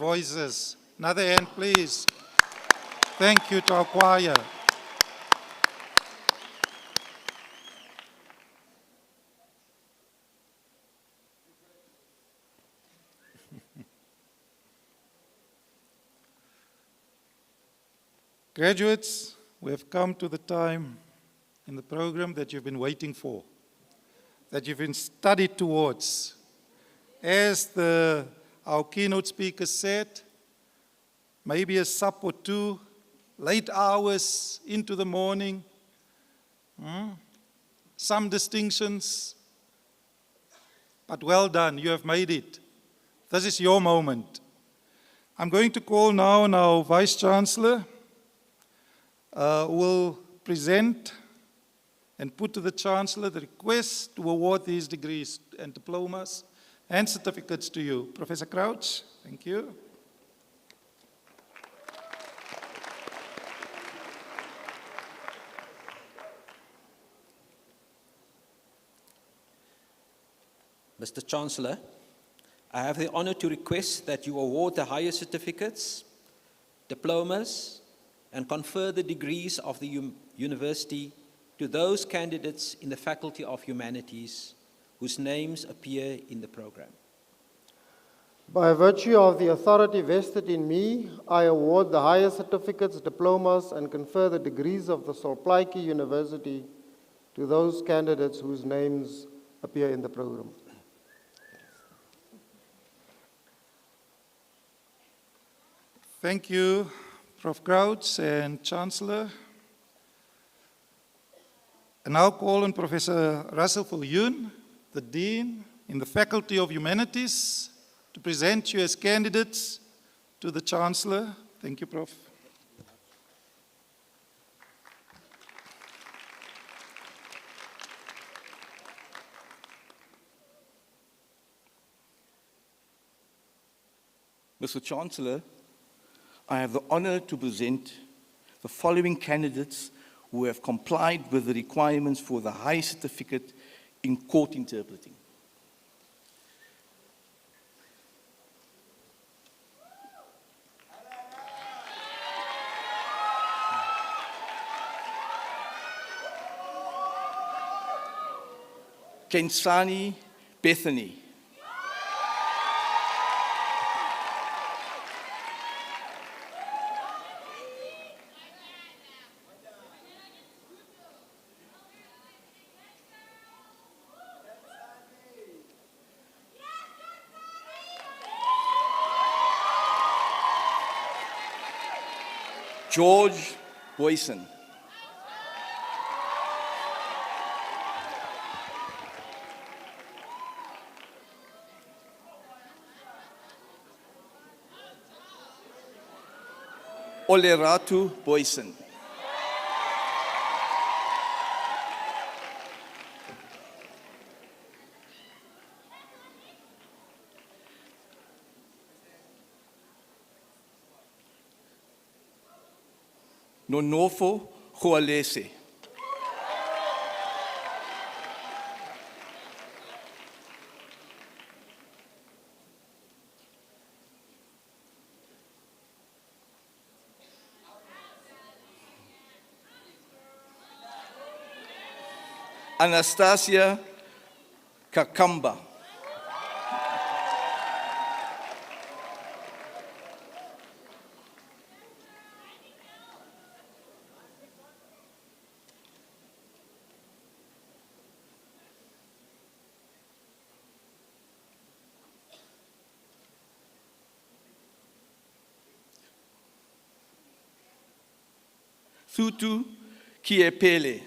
voices. Another hand, please. Thank you to our choir. Graduates, we have come to the time in the program that you've been waiting for, that you've been studied towards. As our keynote speaker said, maybe a sup or two, late hours into the morning, some distinctions, but well done, you have made it. This is your moment. I'm going to call now on our Vice-Chancellor, who will present and put to the Chancellor the request to award these degrees and diplomas and certificates to you. Professor Crouch, thank you. Mr. Chancellor, I have the honor to request that you award the highest certificates, diplomas, and confer the degrees of the university to those candidates in the Faculty of Humanities whose names appear in the program. By virtue of the authority vested in me, I award the highest certificates, diplomas, and confer the degrees of the Solplaatje University to those candidates whose names appear in the program. Thank you, Prof. Crouch and Chancellor. I now call on Professor Russell Viljoen, the Dean in the Faculty of Humanities, to present you as candidates to the Chancellor. Thank you, Prof. Mr. Chancellor, I have the honor to present the following candidates who have complied with the requirements for the high certificate in court interpreting. Kensani Bethany. George Boyson. Oleratu Boyson. Nonofo Goalese. Anastasia Kakamba. Thutu Kiepele.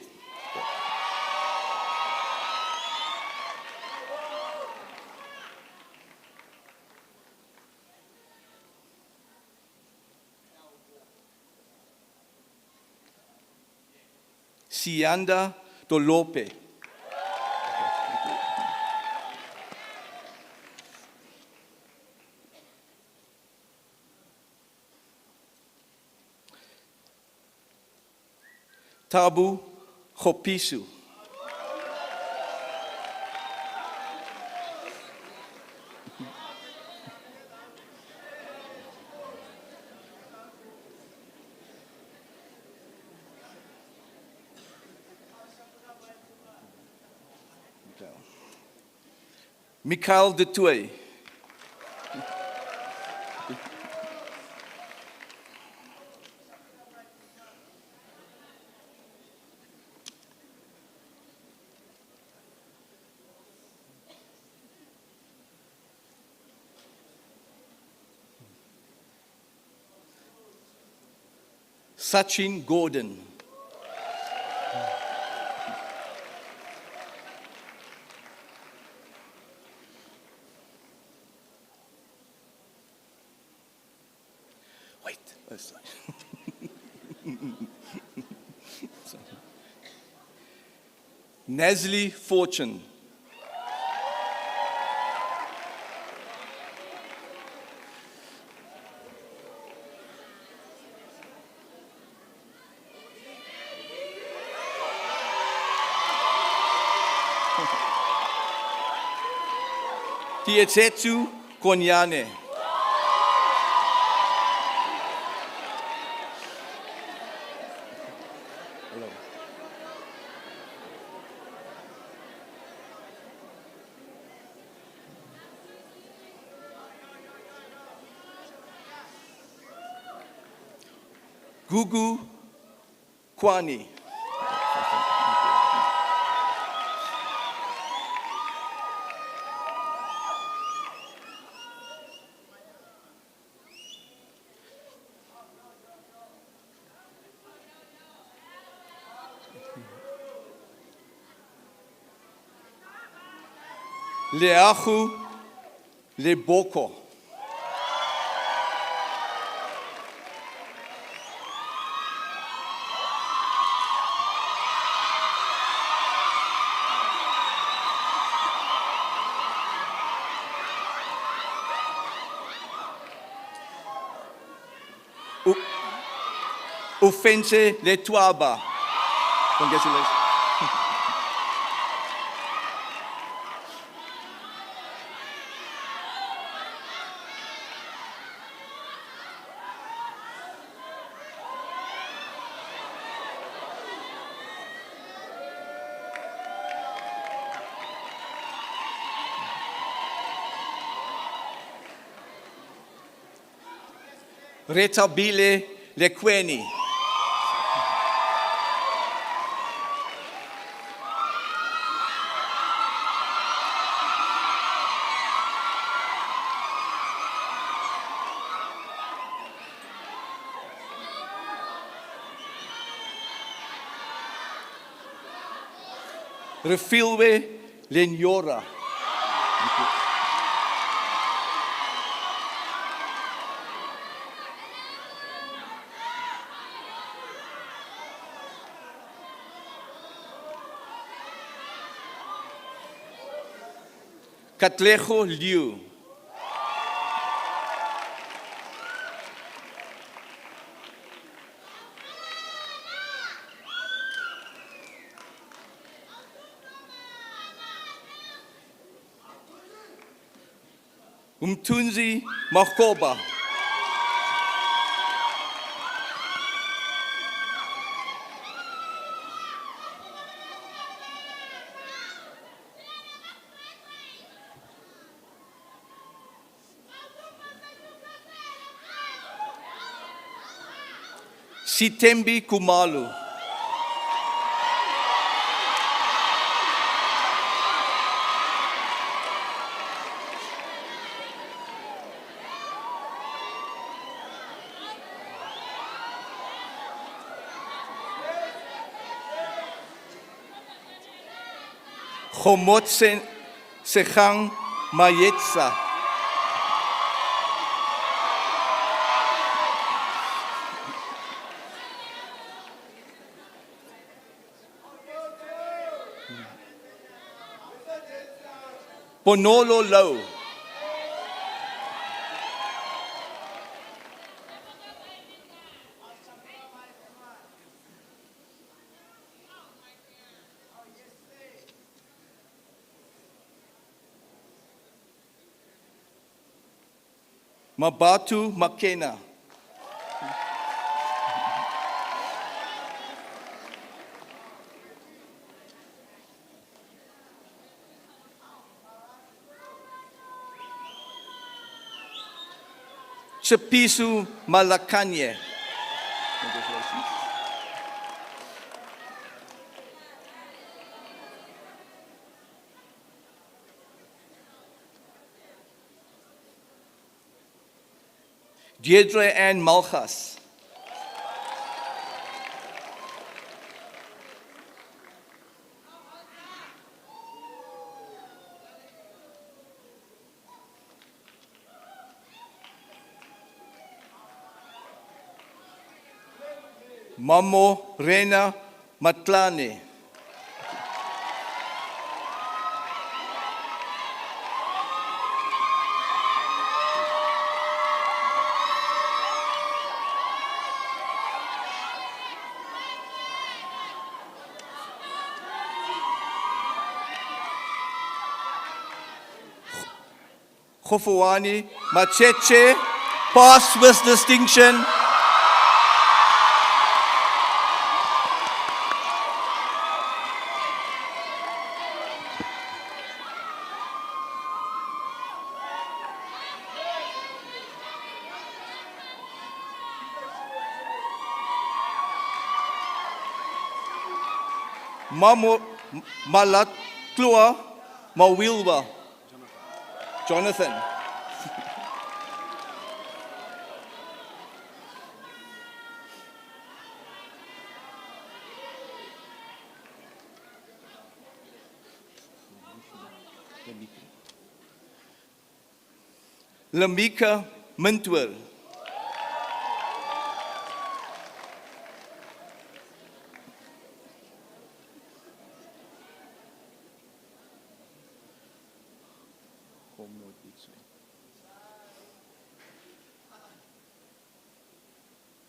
Sianda Dolope. Tabu Khopisu. Mikhail de Tooy. Sachin Gordon. Wait, oh, sorry. Sorry. Nasli Fortune. Tietetsu Konyane. Gugu Kwani. Leahu Leboko. Ufense Letuaba. Congratulations. Retabile Lequeni. Refilwe Lenyora. Katlejo Liu. Umtunzi Makoba. Sitembi Kumalu. Khomotsen Sechang Mayetsa. Bonolo Low. Mabatu Makena. Chapisu Malakanye. Congratulations. Deirdre Ann Malchas. Mamo Rena Matlane. Khofowani Macheche, pass with distinction. Mamo Malatlua Mawilwa. Jonathan. Lamika Mintwer.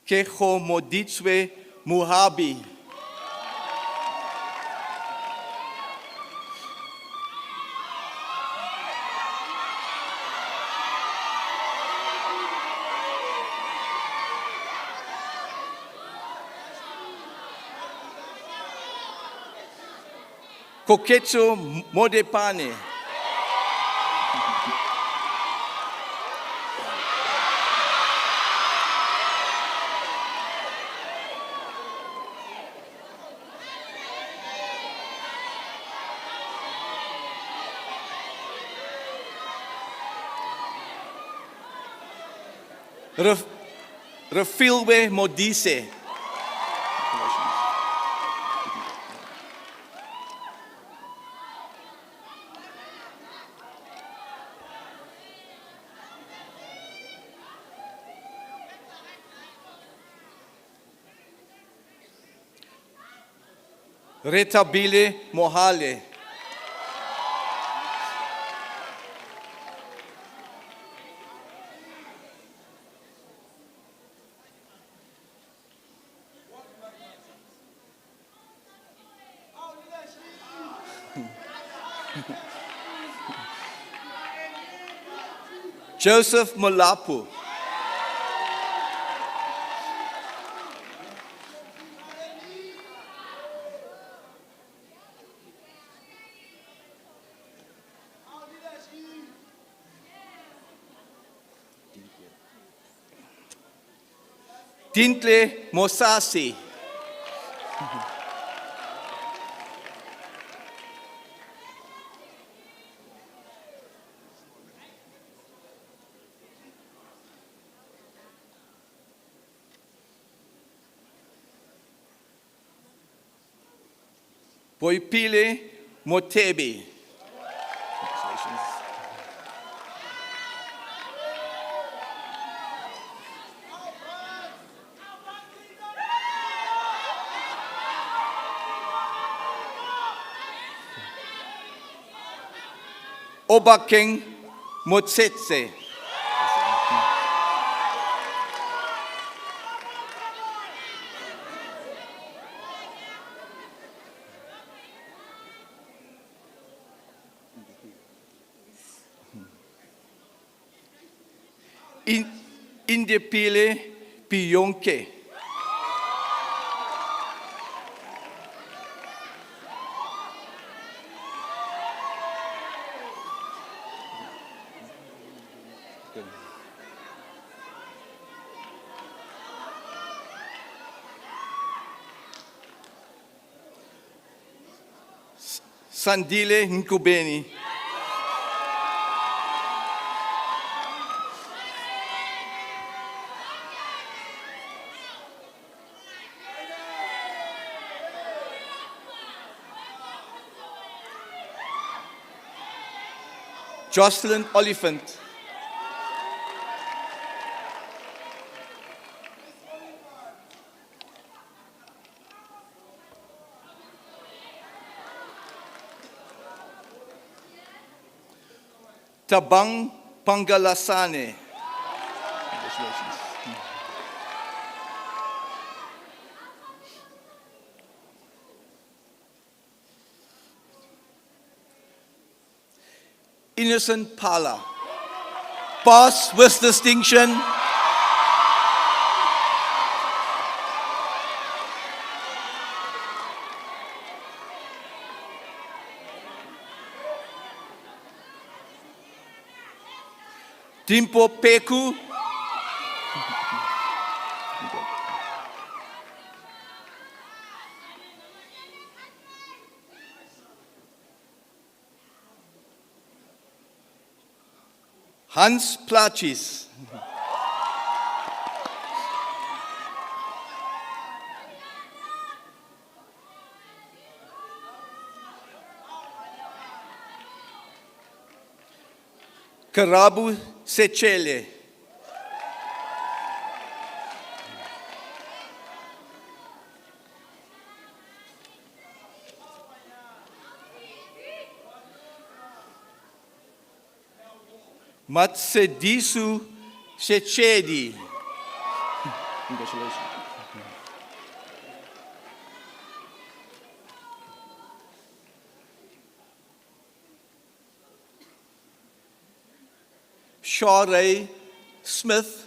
Kecho Moditswe Muhabi. Koketso Modepane. Refilwe Modise. Retabile Mohale. Joseph Molapu. Dintle Mosasi. Boipile Motebe. Obakeng Motsetse. Indepile Pionke. Sandile Nkubeni. Jocelyn Oliphant. Tabang Pangalasane. Congratulations. Innocent Pala. Pass with distinction. Dimpo Peku. Hans Plachis. Karabu Sechele. Matsedisu Shechedi. Congratulations. Share Smith.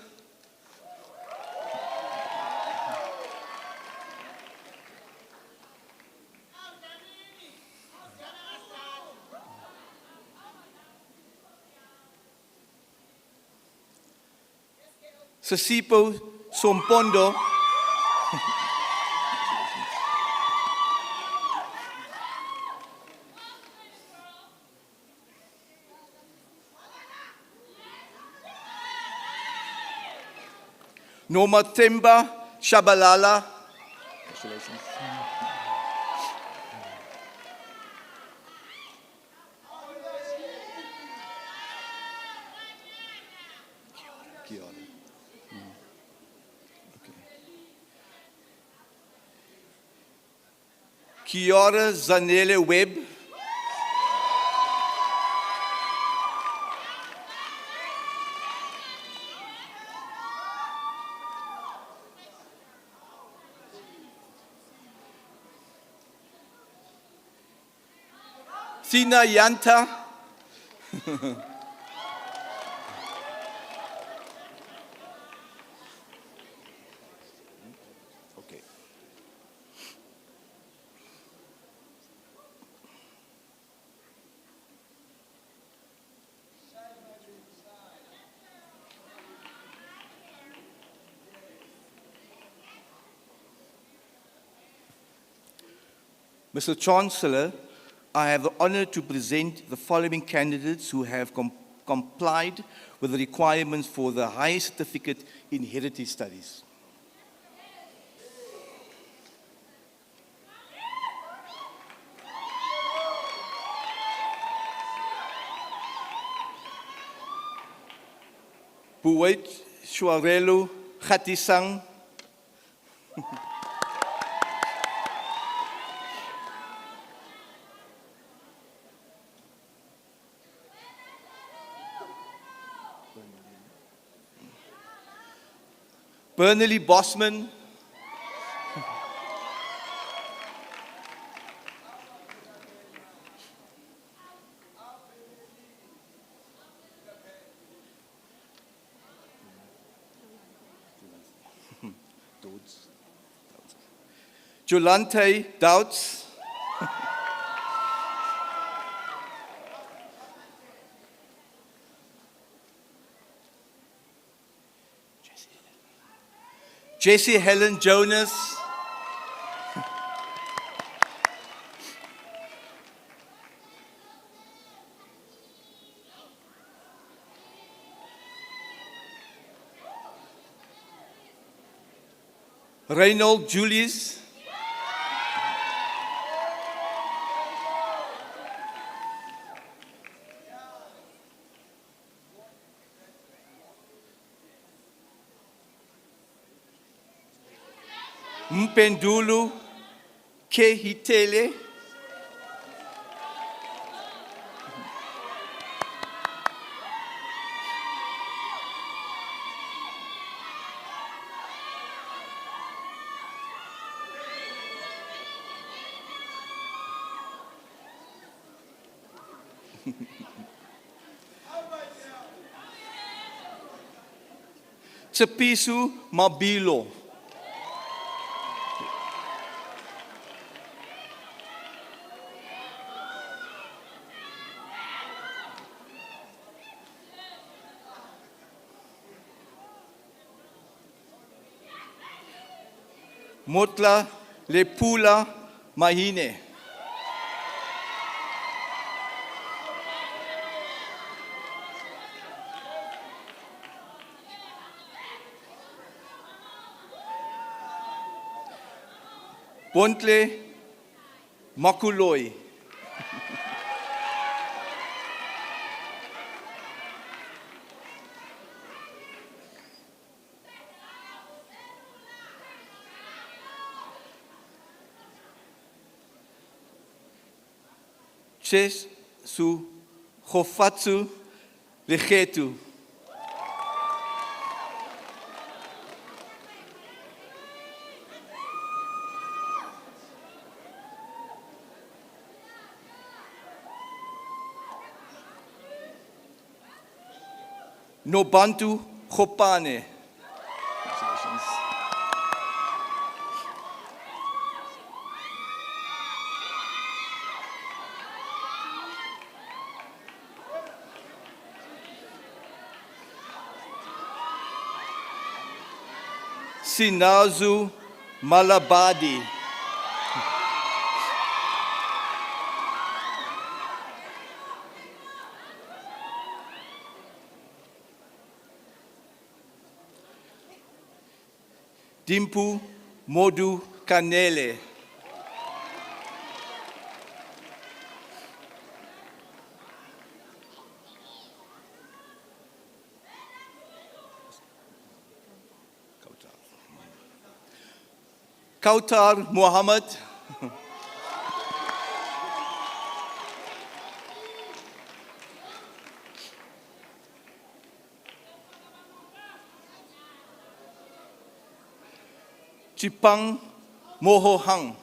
Sasipo Sompondo. Nomathemba Shabalala. Congratulations. Kiara. Okay. Kiara Zanele Webb. Sina Yanta. Okay. Mr. Chancellor, I have the honor to present the following candidates who have complied with the requirements for the higher certificate in heritage studies. Puwait Shuarelu Khatisang. Bernally Bosman. Jolante Doubts. Jessie Helen Jonas. Reynold Julius, Mpendulu Kehitele, Tsepisu Mabilo, Motla Lepula Mahine, Bontle Makuloi, Ches Su Hofatsu Legetu, Nobantu Hopane. Congratulations. Sinazu Malabadi. Dimpu Modu Kanele. Kautar Muhammad. Chipang Mohohang.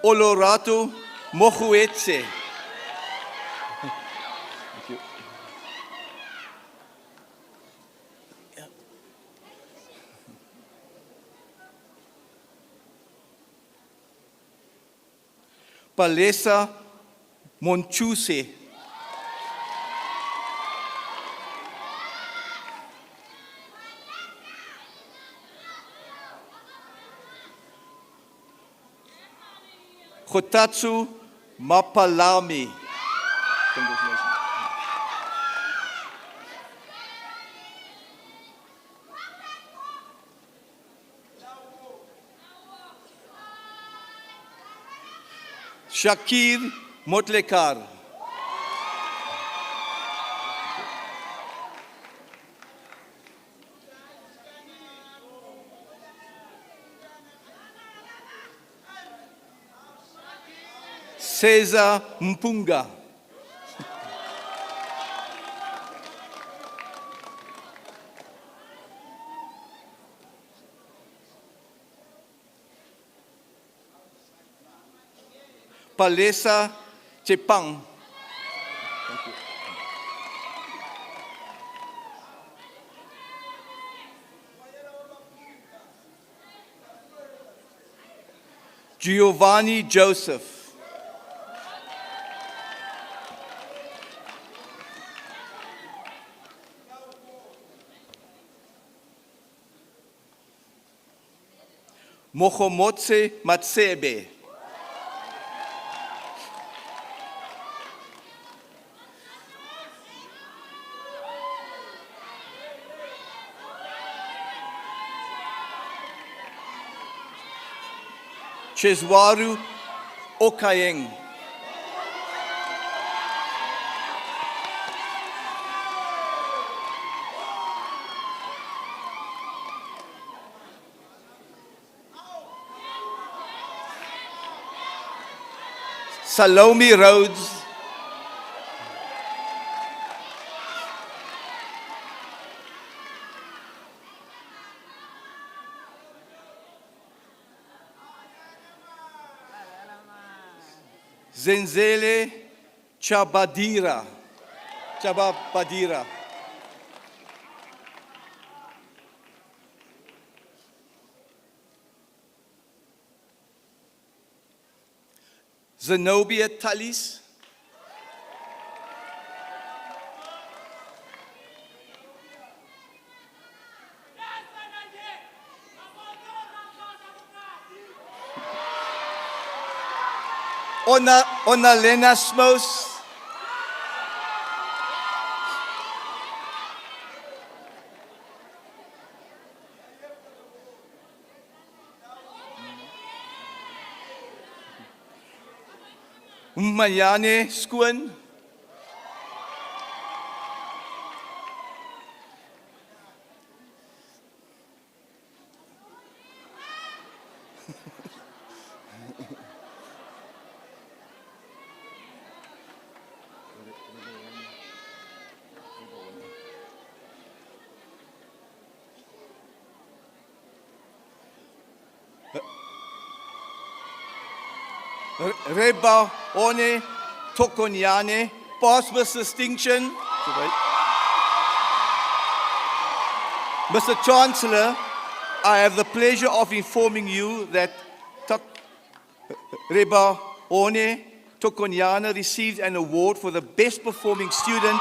Olorato Mohuetse. Thank you. Palesa Monchuse. Kotatsu Mapalami. Congratulations. Shakir Motlekar. Cesar Mpunga. Palesa Chepang. Thank you. Giovanni Joseph. Mokhomotse Matsebe. Cheswaru Okayeng. Salome Rhodes. Zenzele Chabadira. Chababadira. Zenobia Tallis. Onalena Smos. Mayane Skoon. Reba One Tokonyane, posthumous distinction. Mr. Chancellor, I have the pleasure of informing you that Reba One Tokonyane received an award for the best performing student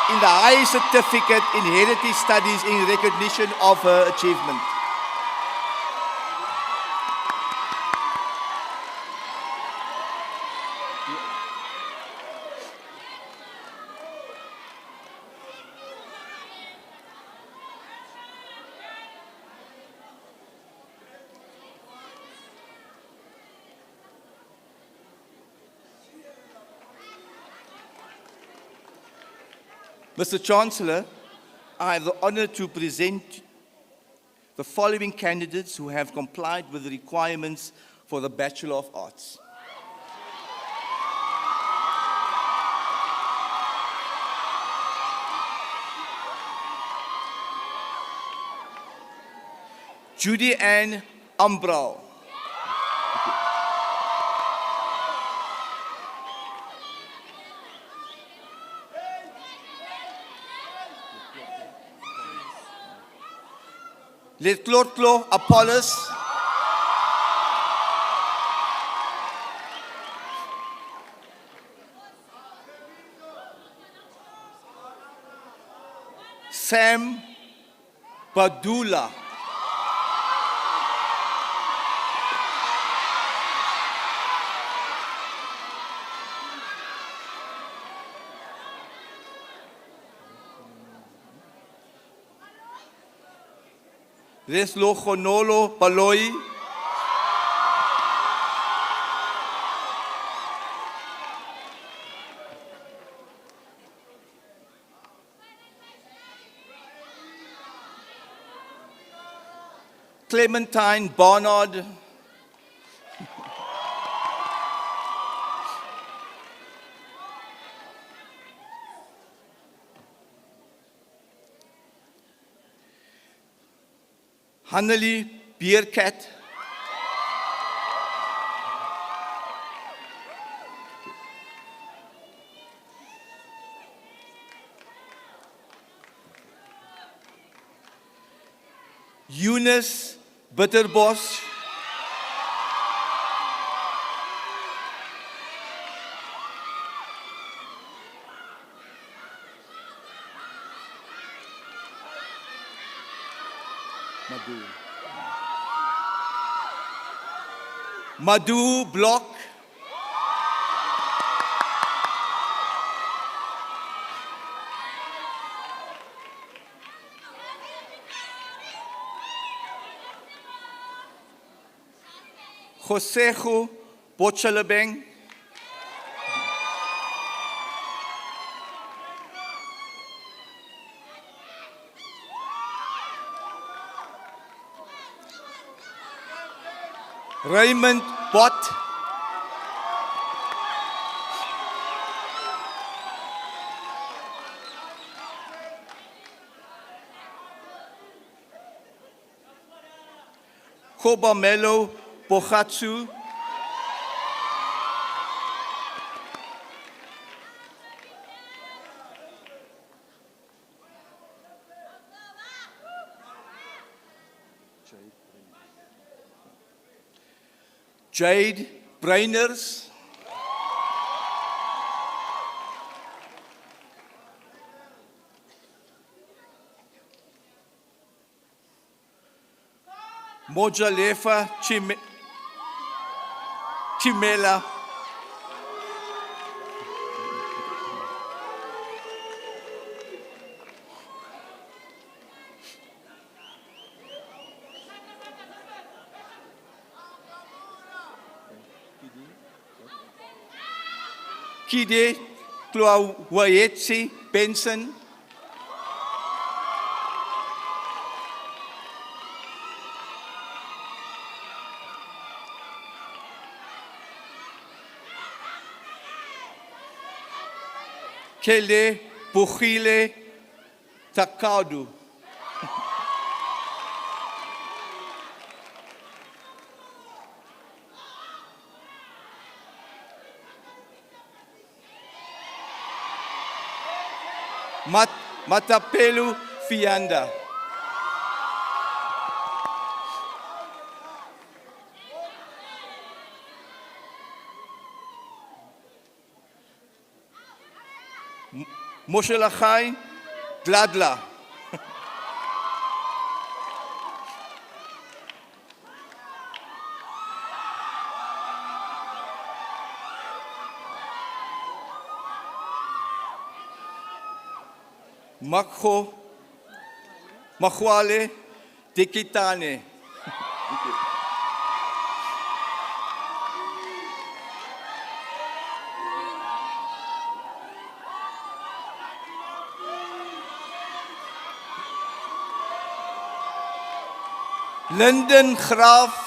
in the High Certificate in Heritage Studies in recognition of her achievement. Mr. Chancellor, I have the honor to present the following candidates who have complied with the requirements for the Bachelor of Arts. Judy Ann Umbrow. Letlotlo Apollos. Sam Badula. Reslo Khonolo Paloi. Clementine Barnard. Hannelie Bierkat. Eunice Bitterbos. Madhu Block. Josejo Bochalabeng, Raymond Bott, Kobamelo Bogatsu, Jade Brainers, Mojalefa Chimela, Kide Kluawayetsi Benson, Kele Bugile Takadu, Matapelu Fianda, Moshelachai Gladla, Makhwale Dikitane, Linden Graaf,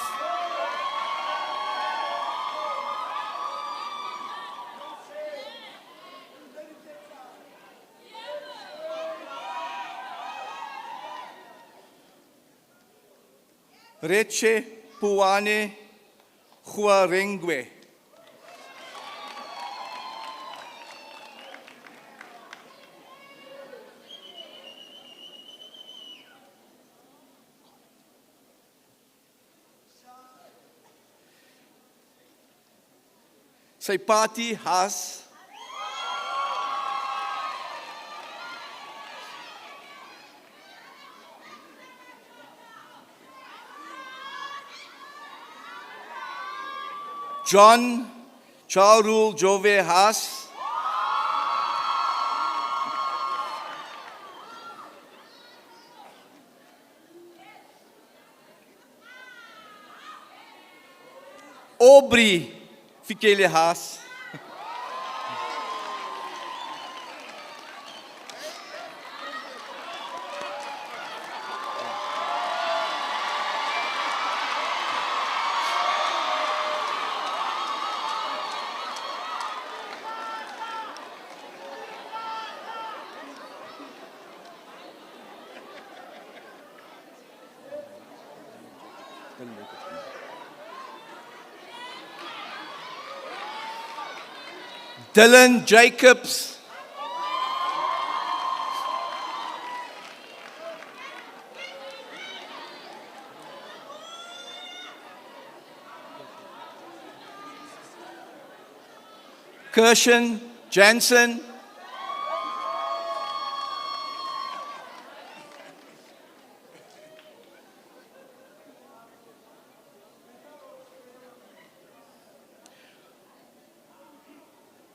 Reche Puane Huarengwe, Saipati Haas, John Charul Jove Haas, Aubrey Fikele Haas, Dylan Jacobs, Kirshen Jansen,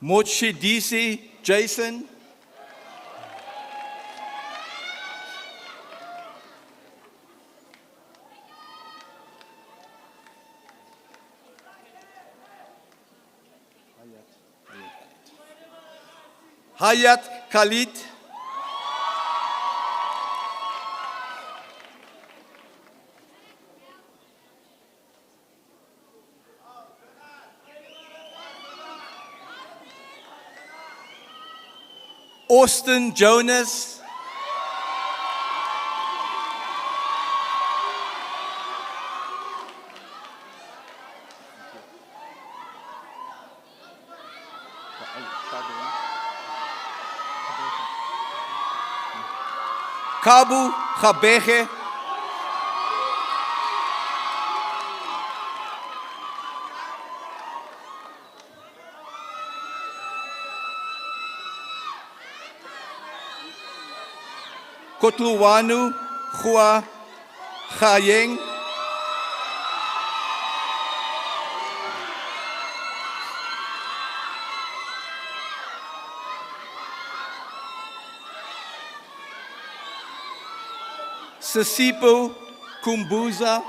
Mochidisi Jason, Hayat Khalid, Austin Jonas, Kabu Khabege, Kotluwanu Hua Khayeng, Sisipo Kumbuza,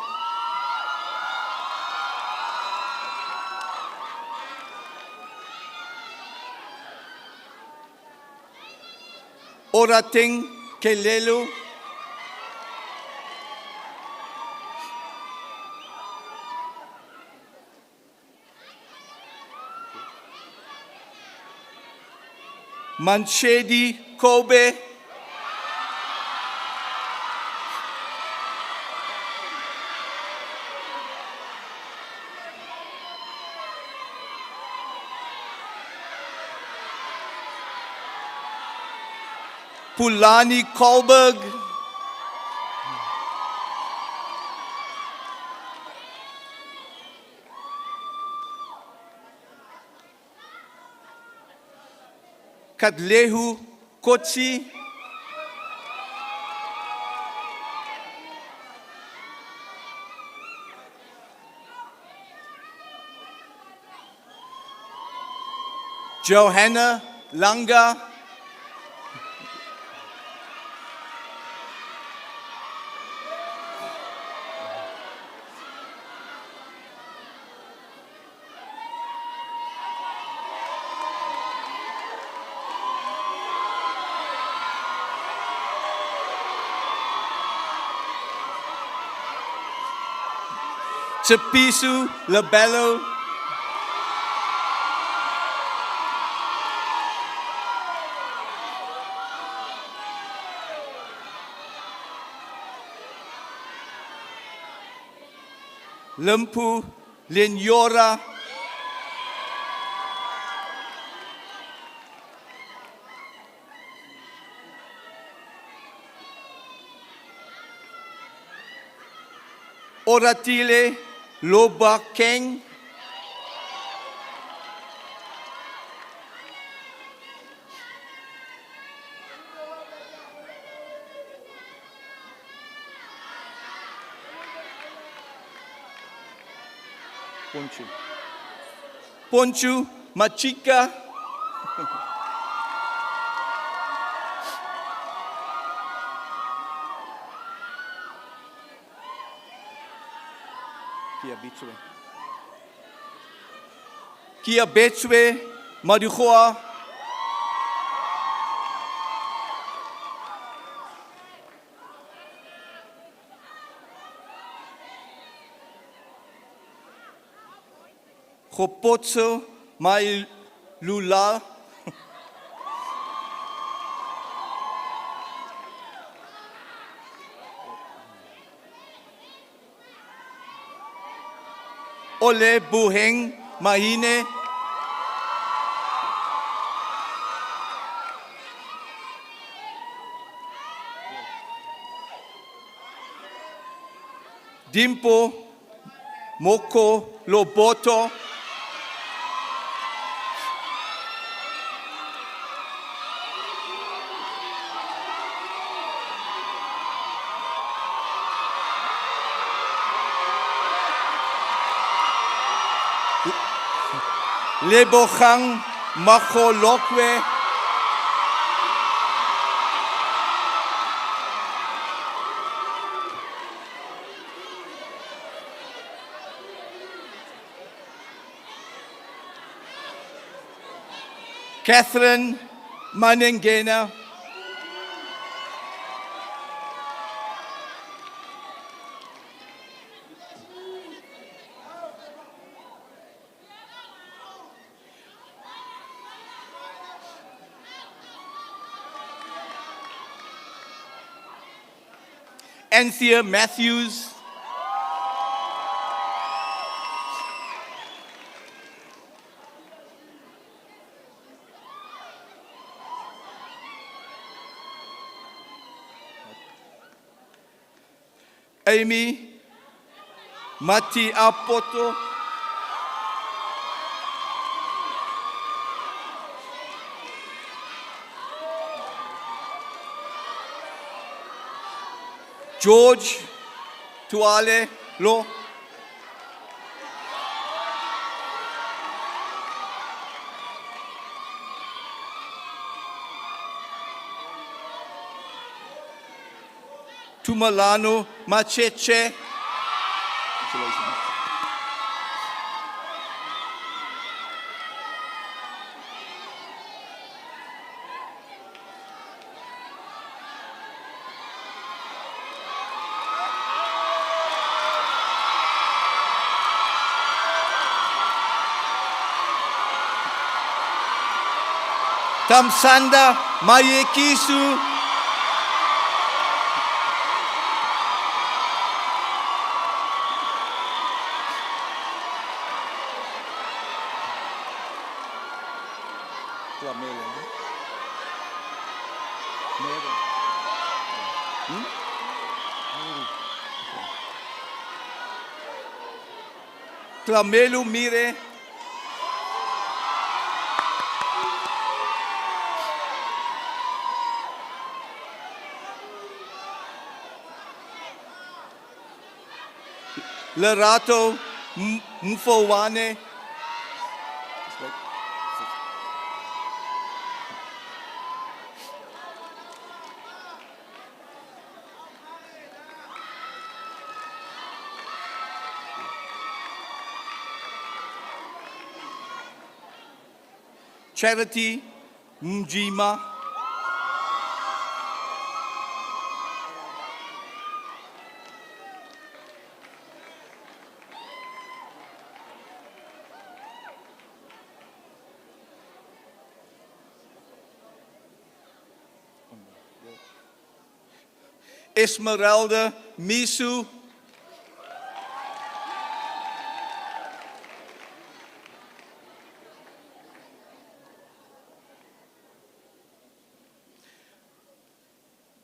Orateng Kelelo, Manshedi Kobe, Pulani Kolberg, Kadlehu Kotsi, Johanna Langa, Chapisu Labello, Limpu Linyora, Oratile Loba Keng, Ponchu Machika, Kia Betswe Maduhoa, Hopotso Mai Lula, Ole Buheng Mahine, Dimpo Moko Loboto, Lebohang Macholokwe, Catherine Manengena, Anthea Matthews, Amy Mati Apoto, George Tuale Lo, Tumalano Macheche, Tamsanda Mayekisu, Clamelu Mire, Lerato Mfowane, Charity Mjima, Esmeralda Misu,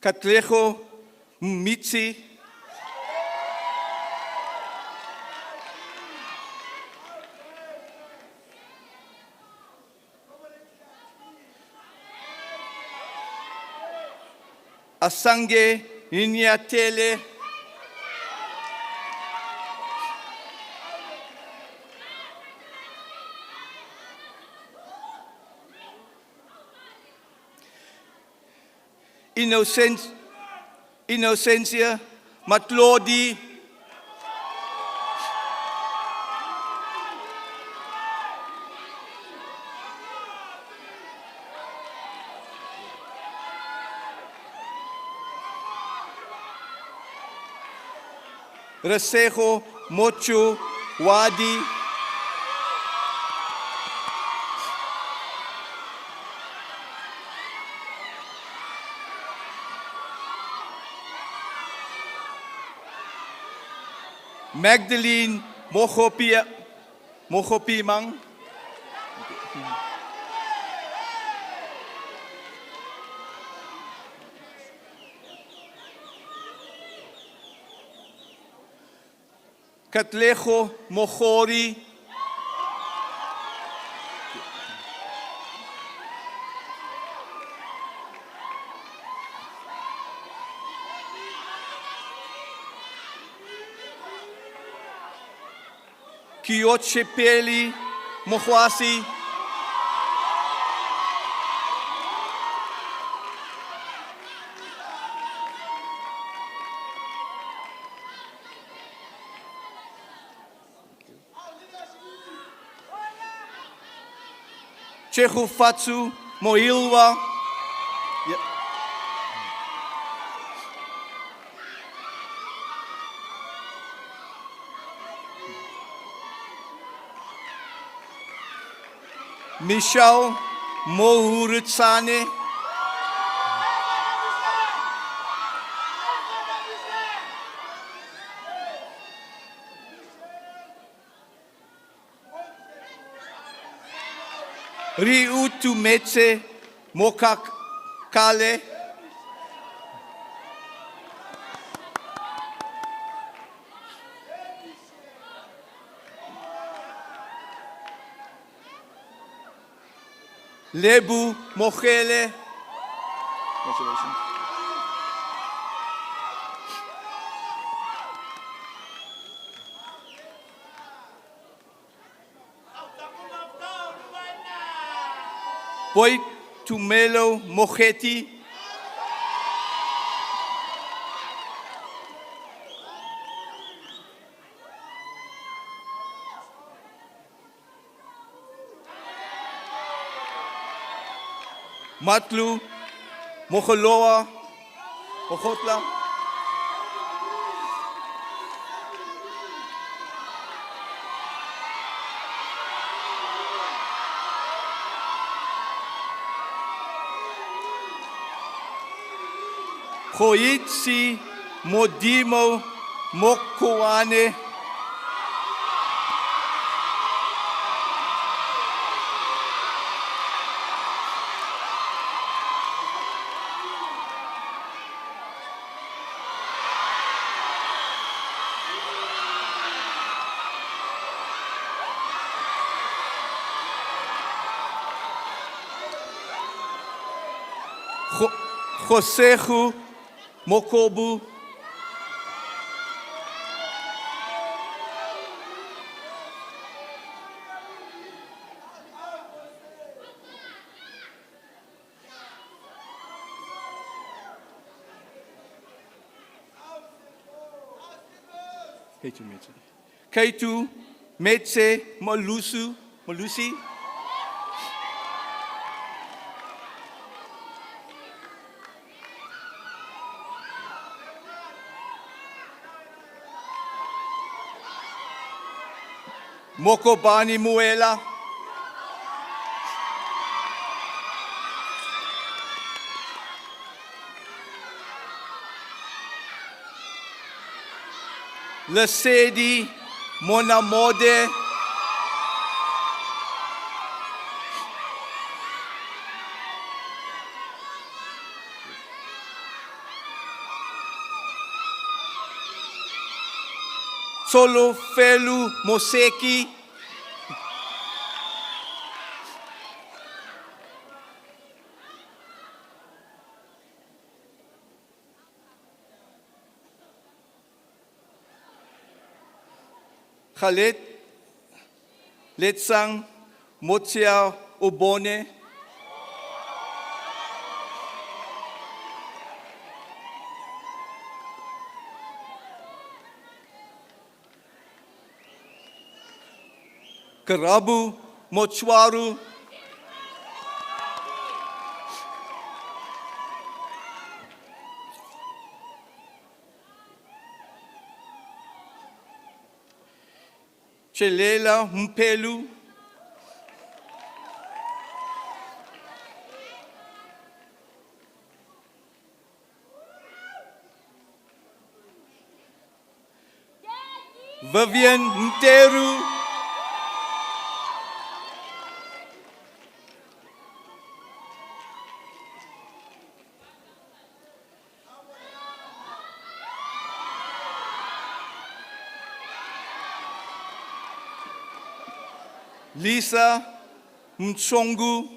Katlejo Mitzi, Asange Inyatele, Innocencia Matlodi, Resejo Mocho Wadi, Magdalene Mochopimang, Katlejo Mochori, Kiochepeli Mohuasi, Chehufatsu Moilwa, Michelle Mohuritsane, Riutumetse Mokakale, Lebu Mochele. Congratulations. Boy Tumelo Mochetti. Matlu Mocholoa Mochotla. Koitsi Modimo Mokoane. Josehu Mokobu. Keitu Metse Molusi. Mokobani Muela. Lesedi Monamode. Solo Felu Moseki. Khaled Letsang Motia Obone. Karabu Mochwaru. Chelela Mpelu. Vivian Mteru. Lisa Mtsongo.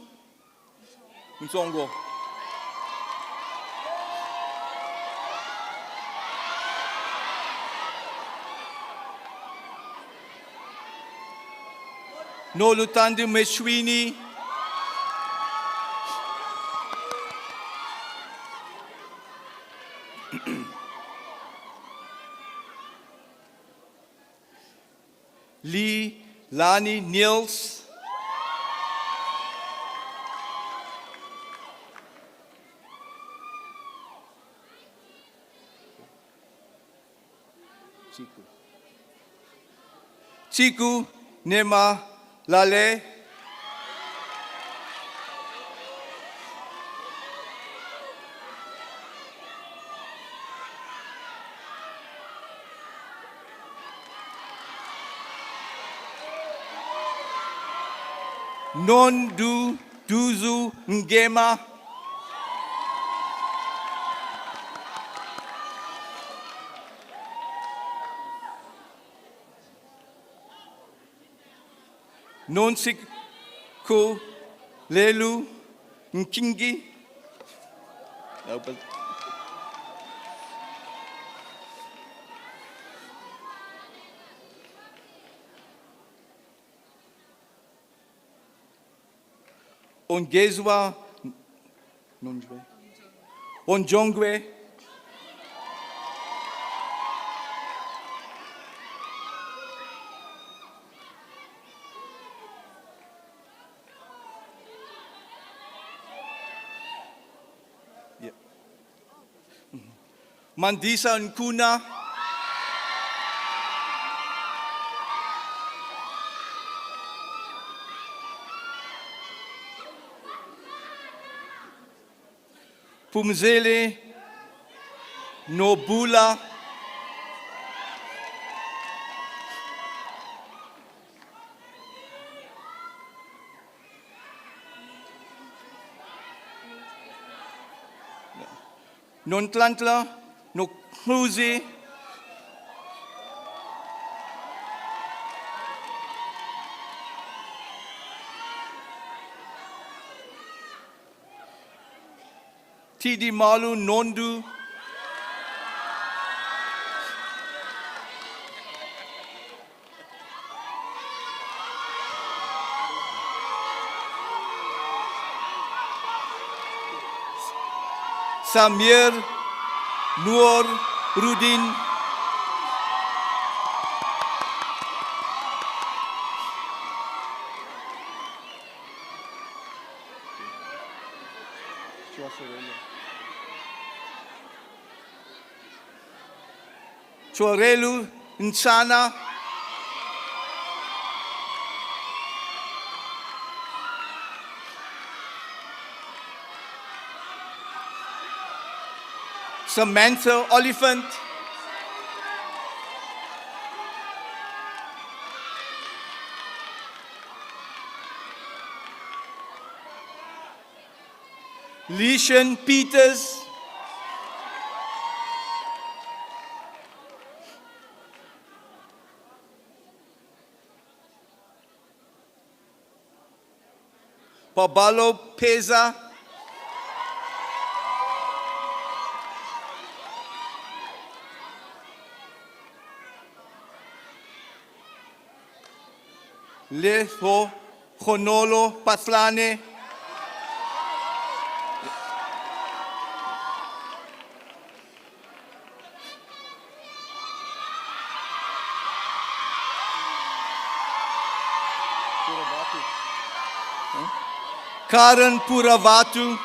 Nolutandi Meshwini. Lee Lani Niels. Chiku Nema Lale. non duzu ngema, non siku lelu nkingi. Nou, but- Ongezwa Nonjwe. Onjongwe. Yeah. Mandisa Nkuna. Pumzele Nobula. Nontlantla Nokhuzi. Tidi Malu Nondu. Samir Nur Rudin. Chorelu Nsana. Samantha Oliphant. Leishan Peters. Pabalo Peza. Leho Honolo Patlane. Karen Puravatu.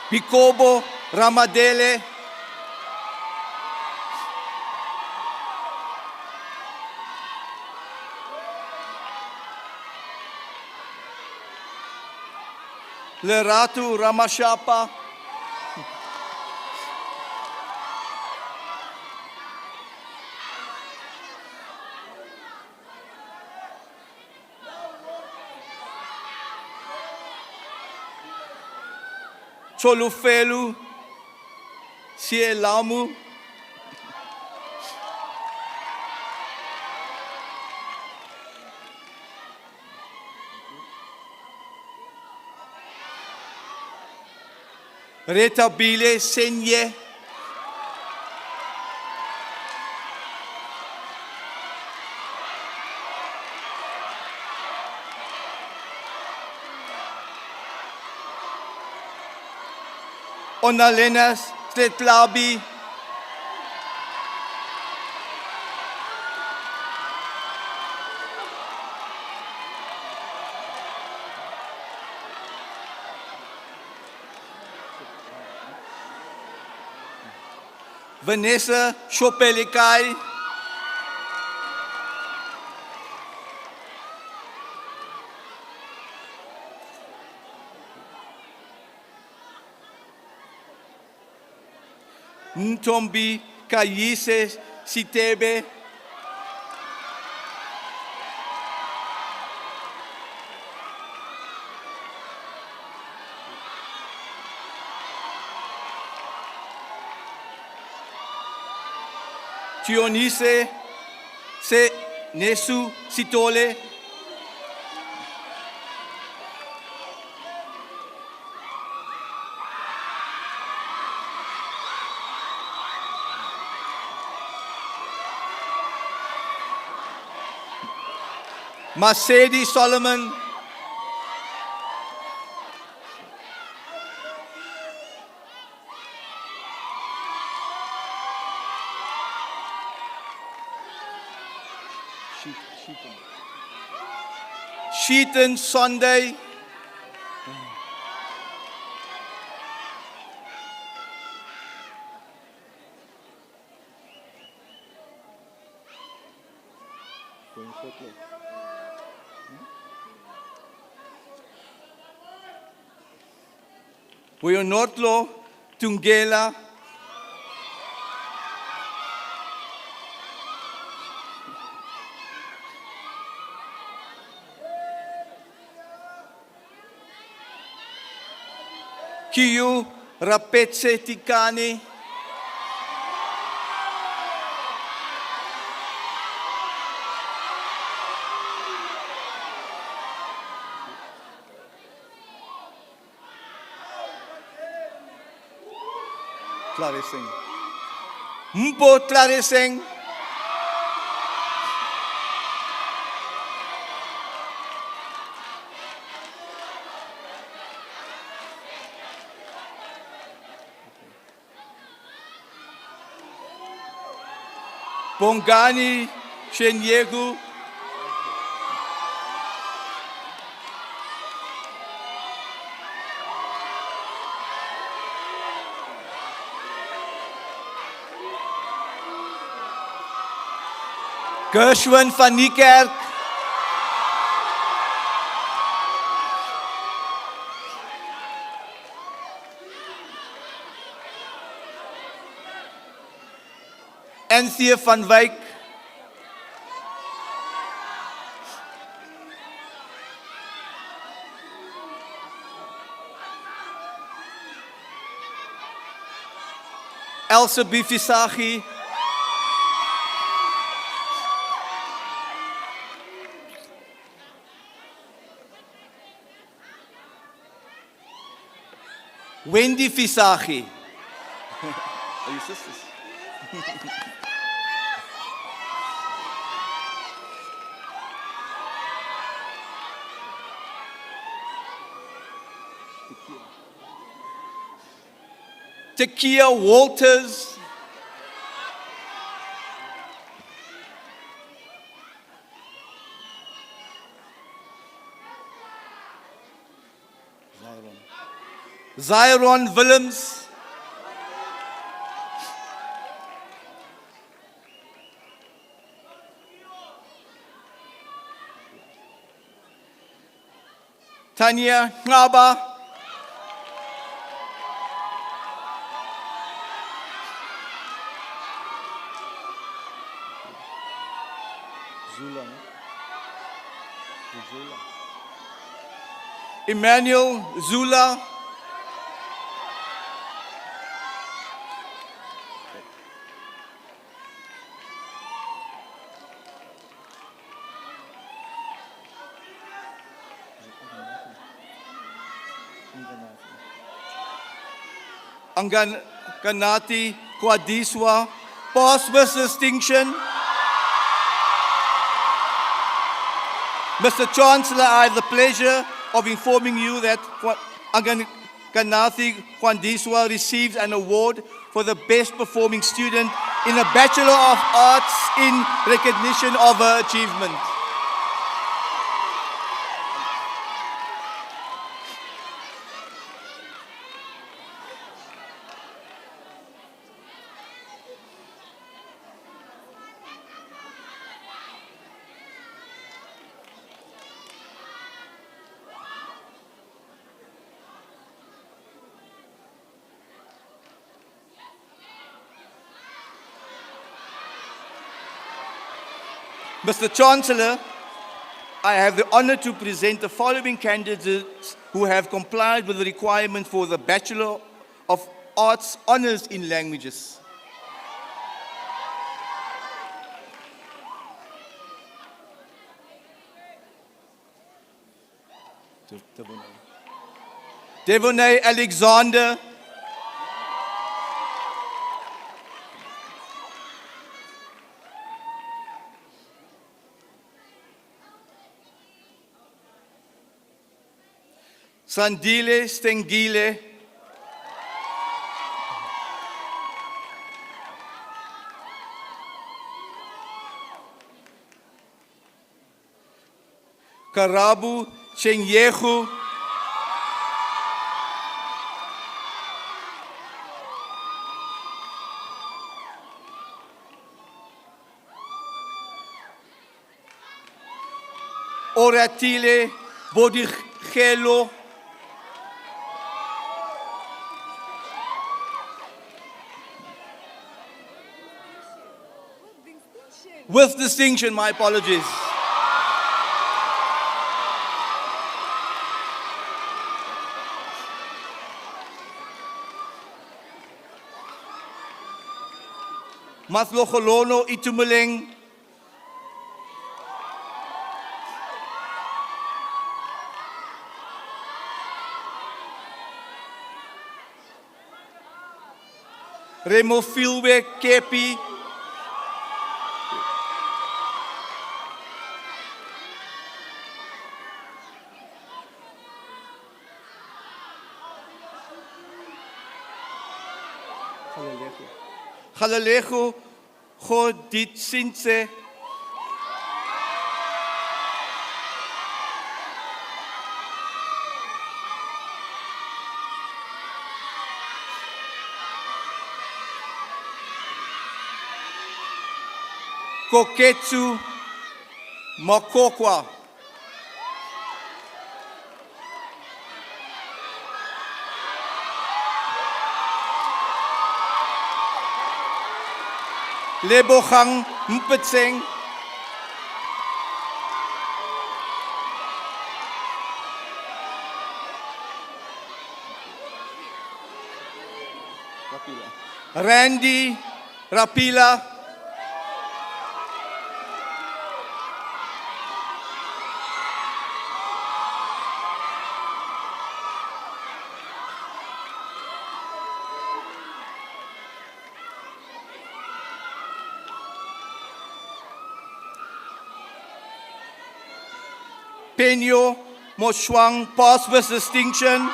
Bikobo Ramadele. Leratu Ramashapa. Cholufelu Sielamu. Retabile Senye. Onalena Stetlabi. Vanessa Shopelikai, Ntombi Kayise Sitebe, Tionise Se Nesu Sitole, Masedi Solomon, Sheaton Sunday, Woyonotlo Tungela, Kiyu Rapetse Tikani, Clarising, Mpo Clarising, Bongani Shenyegu, Gershwin van Niekerk, Anthea van Wyk, Elsa Bifisagi, Wendy Fisagi. Are you sisters? Takia Walters, Zyron Willems, Tanya Ngaba, Emmanuel Zula, Kanati Kwadiswa, past with distinction. Mr. Chancellor, I have the pleasure of informing you that Kanathi Kwandiswa received an award for the best performing student in a Bachelor of Arts in recognition of her achievement. Mr. Chancellor, I have the honor to present the following candidates who have complied with the requirement for the Bachelor of Arts Honours in Languages. Devonay Alexander. Sandile Stengile. Karabu Chenyehu. Oratile Bodigelo. With distinction, my apologies. Mathlocholono Itumeleng. Remofilwe Kepi. Galalejo Goditsintse. Koketsu Makokwa. Lebogang Mpetseng. Randy Rapila. Penyo Moshwang, pass with distinction.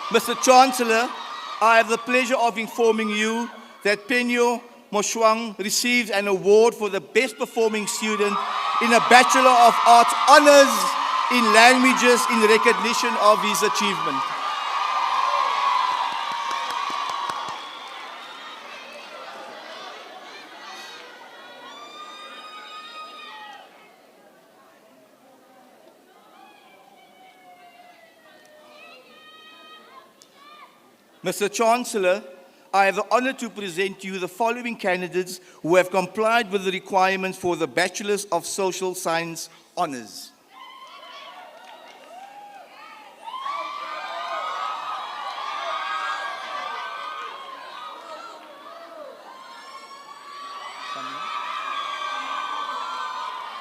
Mr. Chancellor, I have the pleasure of informing you that Penyo Moshwang received an award for the best performing student in a Bachelor of Arts Honours in Languages in recognition of his achievement. Mr. Chancellor, I have the honor to present to you the following candidates who have complied with the requirements for the Bachelors of Social Science Honours.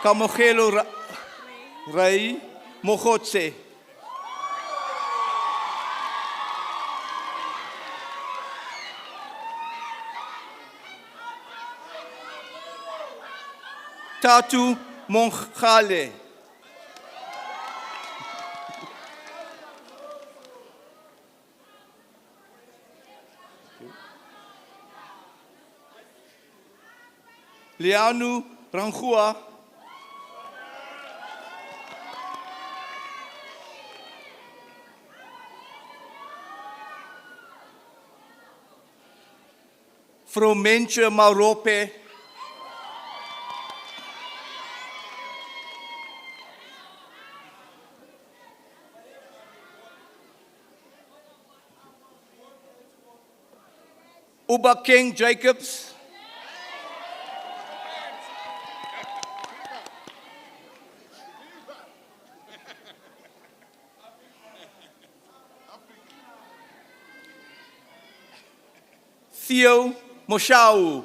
Kamogelo Rai Mogotse. Tatu Monchale. Lianu Rangua. Fromenche Maurope. Uba King Jacobs. Theo Moshau.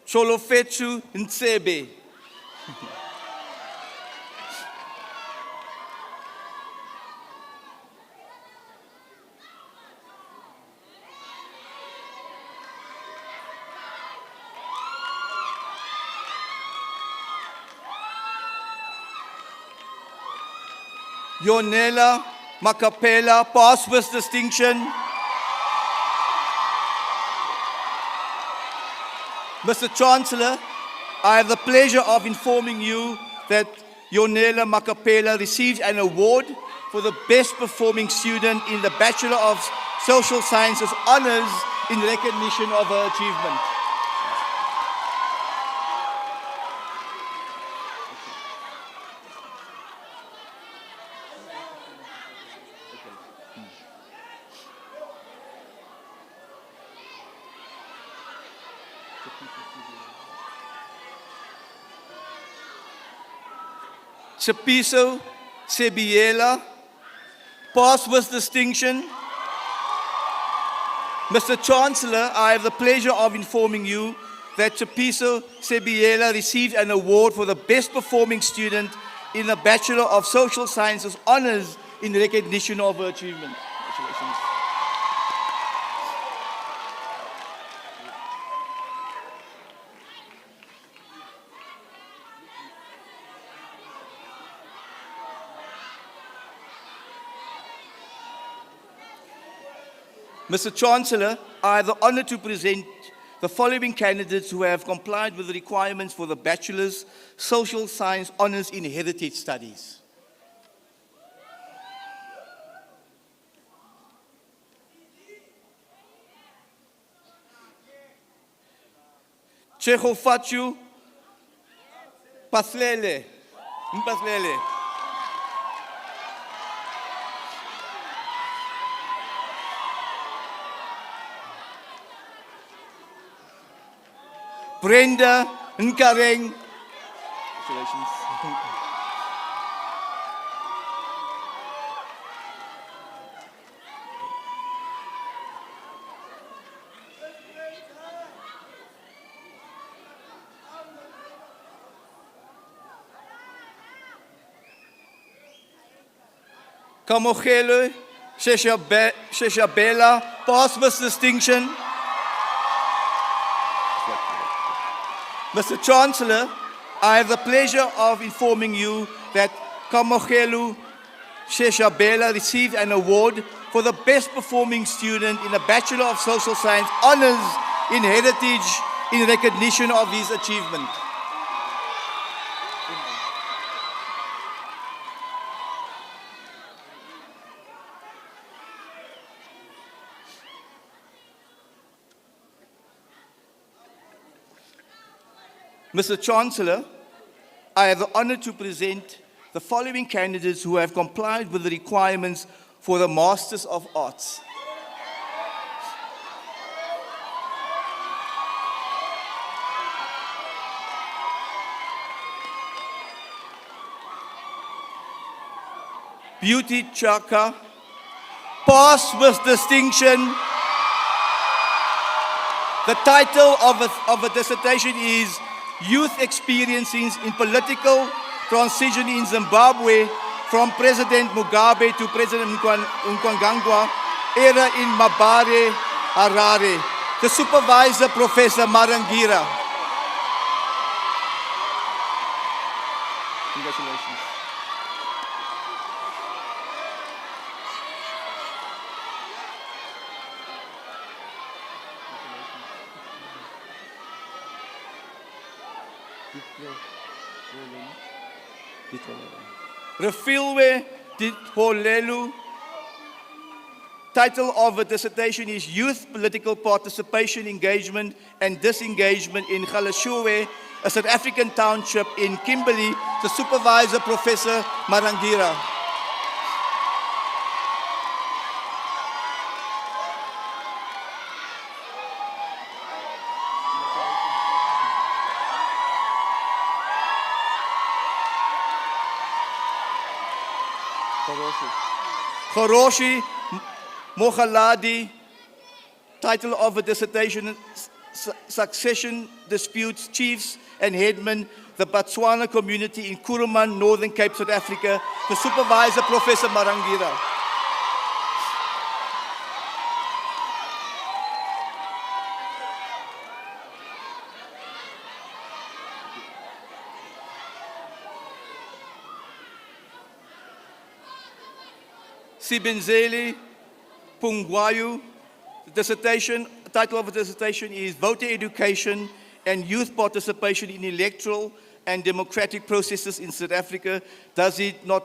Cholofetsu Ntsebe. Yonela Makapela, pass with distinction. Mr. Chancellor, I have the pleasure of informing you that Yonela Makapela received an award for the best performing student in the Bachelor of Social Sciences Honours in recognition of her achievement. Chapiso Sebiela, pass with distinction. Mr. Chancellor, I have the pleasure of informing you that Chapiso Sebiela received an award for the best performing student in the Bachelor of Social Sciences Honours in recognition of her achievement. Congratulations. Mr. Chancellor, I have the honor to present the following candidates who have complied with the requirements for the Bachelor's Social Science Honours in Heritage Studies. Chegofatju Paslele. Mpaslele. Brenda Nkareng. Congratulations. Kamogelo Sheshabela, pass with distinction. Mr. Chancellor, I have the pleasure of informing you that Kamogelo Sheshabela received an award for the best performing student in the Bachelor of Social Science Honours in Heritage in recognition of his achievement. Mr. Chancellor, I have the honor to present the following candidates who have complied with the requirements for the Masters of Arts. Beauty Chaka, pass with distinction. The title of a dissertation is Youth Experiences in Political Transition in Zimbabwe from President Mugabe to President Mnangagwa, era in Mabare, Harare. The supervisor, Professor Marangira. Congratulations. Refilwe Ditholelu. Title of the dissertation is Youth Political Participation, Engagement and Disengagement in Galashuwe, a South African township in Kimberley. The supervisor, Professor Marangira. Goroshi Mogaladi, title of a dissertation, Succession Disputes, Chiefs and Headmen, the Botswana Community in Kuruman, Northern Cape, South Africa. The supervisor, Professor Marangira. Sibenzeli Pungwayu, the dissertation, title of the dissertation is Voter Education and Youth Participation in Electoral and Democratic Processes in South Africa. Does it not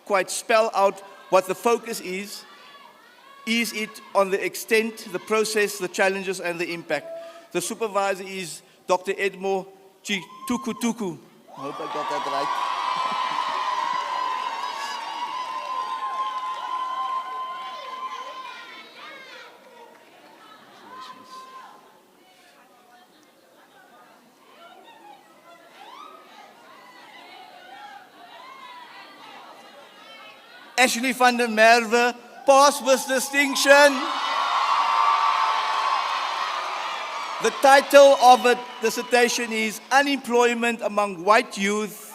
quite spell out what the focus is? Is it on the extent, the process, the challenges, and the impact? The supervisor is Dr. Edmo Chitukutuku. I hope I got that right. Ashley van der Merwe, pass with distinction. The title of the dissertation is Unemployment Among White Youth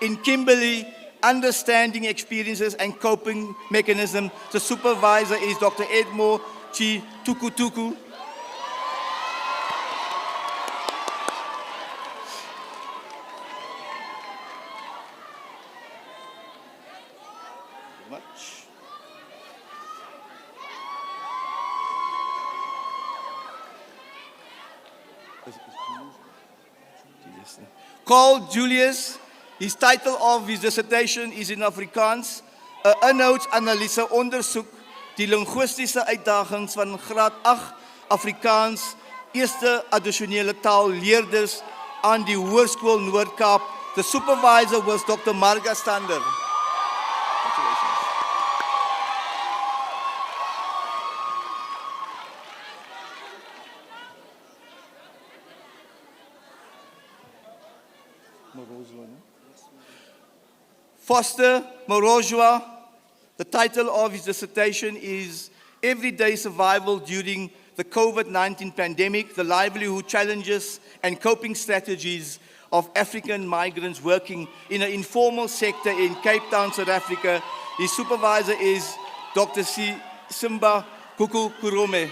in Kimberley, Understanding Experiences and Coping Mechanisms. The supervisor is Dr. Edmo Chitukutuku. Carl Julius, his title of his dissertation is in Afrikaans, 'n inhoudsanalyse ondersoek die linguistiese uitdagings van graad 8 Afrikaans eerste addisionele taal leerders aan die Hoërskool Noord-Kaap. The supervisor was Dr. Marga Stander. Congratulations. Foster Morozwa, the title of his dissertation is Everyday Survival During the COVID-19 Pandemic, the Livelihood Challenges and Coping Strategies of African Migrants Working in an Informal Sector in Cape Town, South Africa. His supervisor is Dr. Simba Kukurome.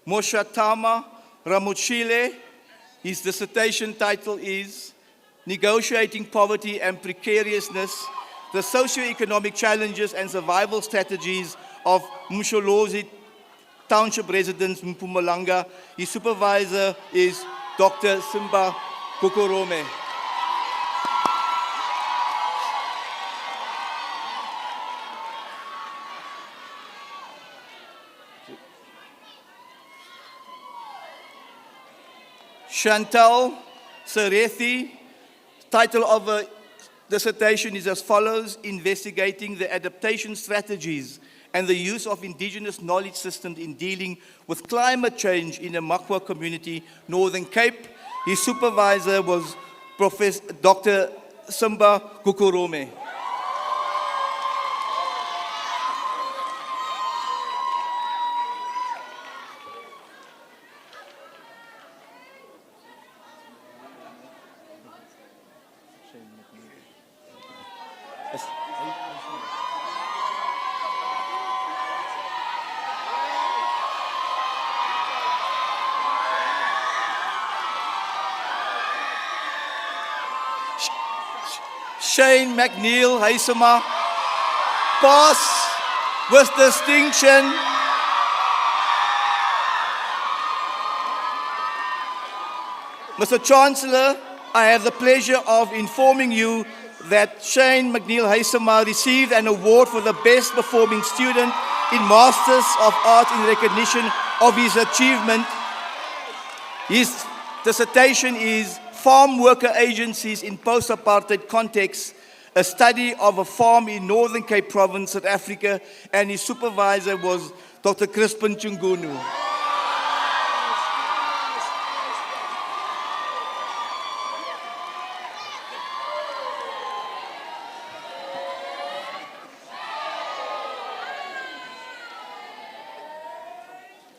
Moshatama Ramuchile, his dissertation title is Negotiating Poverty and Precariousness, the Socio-Economic Challenges and Survival Strategies of Msholozi Township Residents in Mpumalanga. His supervisor is Dr. Simba Kukurome. Chantal Serethi, title of a dissertation is as follows, Investigating the Adaptation Strategies and the Use of Indigenous Knowledge Systems in Dealing with Climate Change in the Makwa Community, Northern Cape. His supervisor was Professor Dr. Simba Kukurome. Shane McNeil Heisema, pass with distinction. Mr. Chancellor, I have the pleasure of informing you that Shane McNeil Heisema received an award for the best performing student in Masters of Arts in recognition of his achievement. His dissertation is Farm Worker Agencies in Post-Apartheid Context, a study of a farm in Northern Cape Province, South Africa, and his supervisor was Dr. Crispin Chungunu.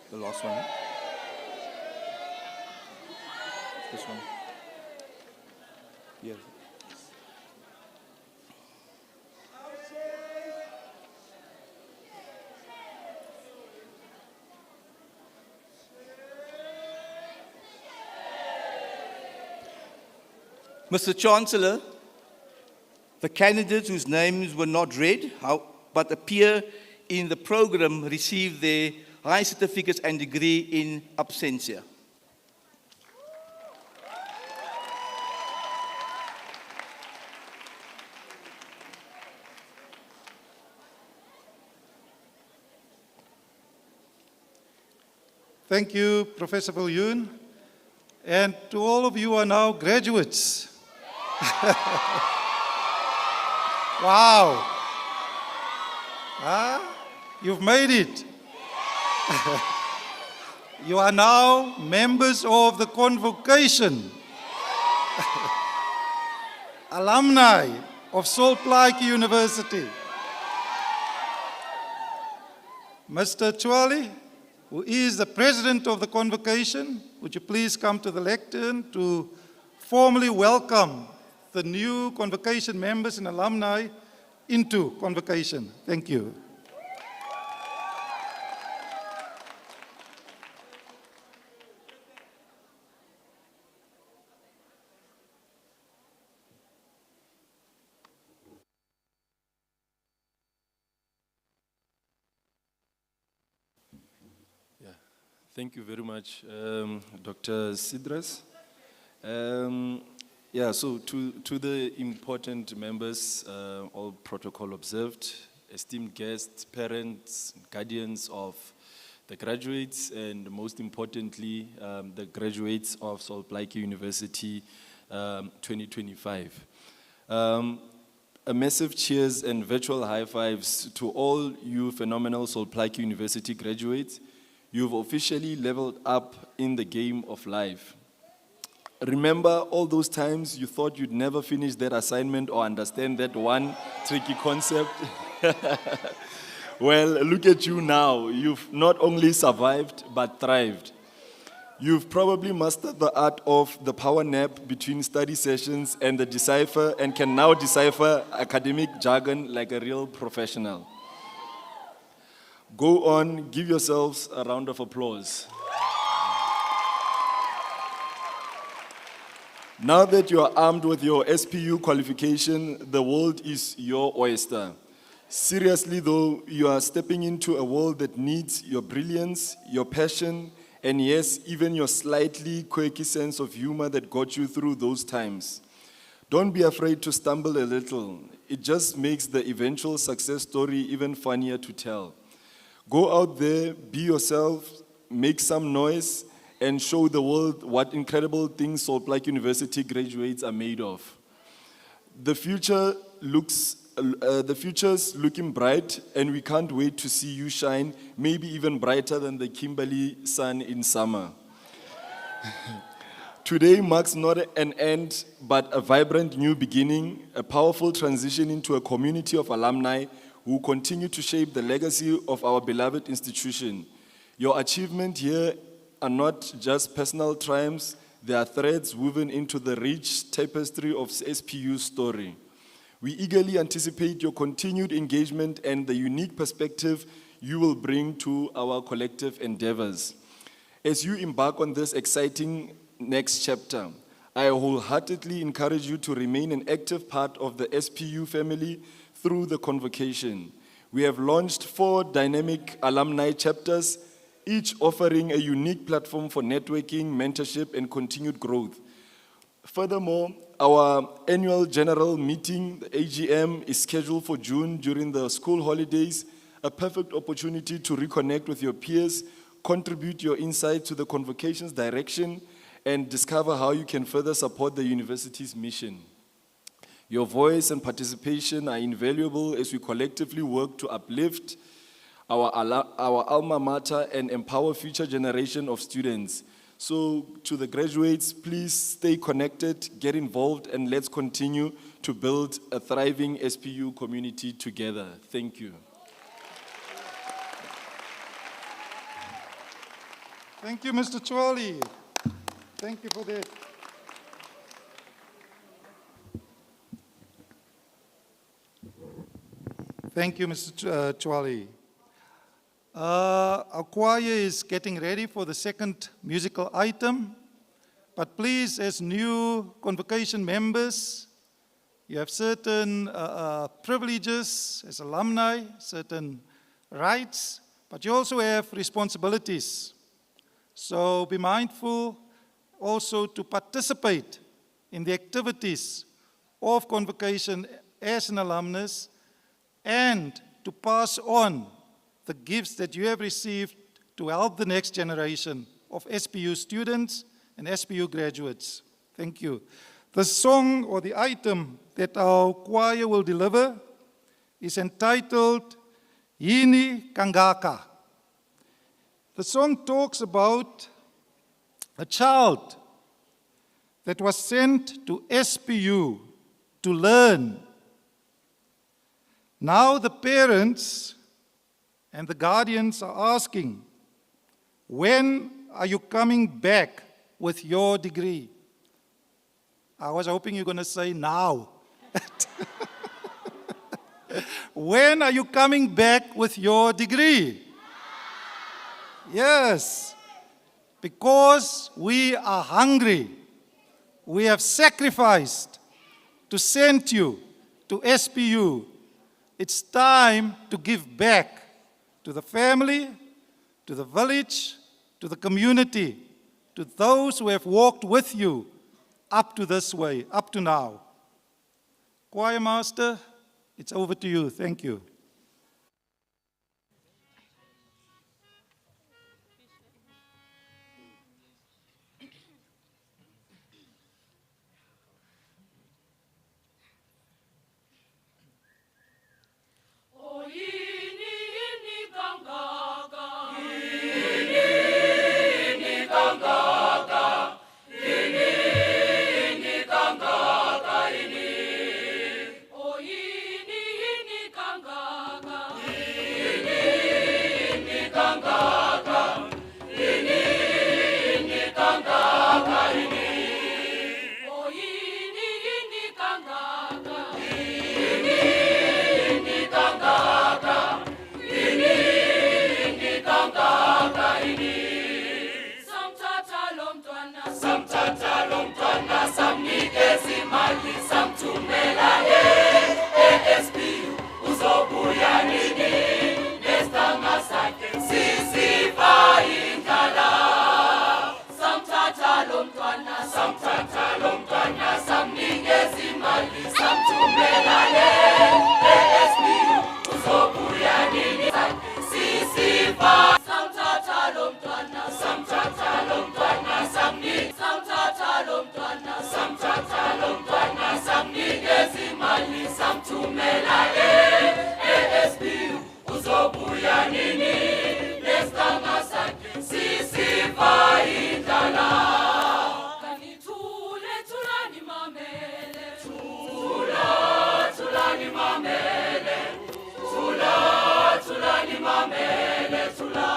The last one. This one. Yes. Mr. Chancellor, the candidates whose names were not read but appear in the program receive their high certificates and degree in absentia. Thank you, Professor Viljoen. And to all of you who are now graduates. Wow. You've made it. You are now members of the convocation. Alumni of Solplaatje University. Mr. Chwali, who is the president of the convocation, would you please come to the lectern to formally welcome the new convocation members and alumni into convocation. Thank you. Thank you very much, Dr. Sidras. So to the important members, all protocol observed, esteemed guests, parents, guardians of the graduates, and most importantly, the graduates of Solplaatje University 2025. A massive cheers and virtual high fives to all you phenomenal Solplaatje University graduates. You've officially leveled up in the game of life. Remember all those times you thought you'd never finish that assignment or understand that one tricky concept? Well, look at you now. You've not only survived, but thrived. You've probably mastered the art of the power nap between study sessions and the decipher, and can now decipher academic jargon like a real professional. Go on, give yourselves a round of applause. Now that you are armed with your SPU qualification, the world is your oyster. Seriously though, you are stepping into a world that needs your brilliance, your passion, and yes, even your slightly quirky sense of humor that got you through those times. Don't be afraid to stumble a little. It just makes the eventual success story even funnier to tell. Go out there, be yourself, make some noise, and show the world what incredible things Solplaatje University graduates are made of. The future's looking bright, and we can't wait to see you shine, maybe even brighter than the Kimberley sun in summer. Today marks not an end, but a vibrant new beginning, a powerful transition into a community of alumni who continue to shape the legacy of our beloved institution. Your achievements here are not just personal triumphs, they are threads woven into the rich tapestry of SPU's story. We eagerly anticipate your continued engagement and the unique perspective you will bring to our collective endeavors. As you embark on this exciting next chapter, I wholeheartedly encourage you to remain an active part of the SPU family through the convocation. We have launched 4 dynamic alumni chapters, each offering a unique platform for networking, mentorship, and continued growth. Furthermore, our annual general meeting, the AGM, is scheduled for June during the school holidays, a perfect opportunity to reconnect with your peers, contribute your insight to the convocation's direction, and discover how you can further support the university's mission. Your voice and participation are invaluable as we collectively work to uplift our alma mater and empower future generation of students. So to the graduates, please stay connected, get involved, and let's continue to build a thriving SPU community together. Thank you. Thank you, Mr. Chwali. Thank you for that. Thank you, Mr. Chwali. Our choir is getting ready for the second musical item, but please, as new convocation members, you have certain privileges as alumni, certain rights, but you also have responsibilities. So be mindful also to participate in the activities of convocation as an alumnus and to pass on the gifts that you have received to help the next generation of SPU students and SPU graduates. Thank you. The song or the item that our choir will deliver is entitled Yini Kangaka. The song talks about a child that was sent to SPU to learn. Now the parents and the guardians are asking, when are you coming back with your degree? I was hoping you're going to say now. When are you coming back with your degree? Yes, because we are hungry. We have sacrificed to send you to SPU. It's time to give back to the family, to the village, to the community, to those who have walked with you up to this way, up to now. Choir master, it's over to you. Thank you. Tula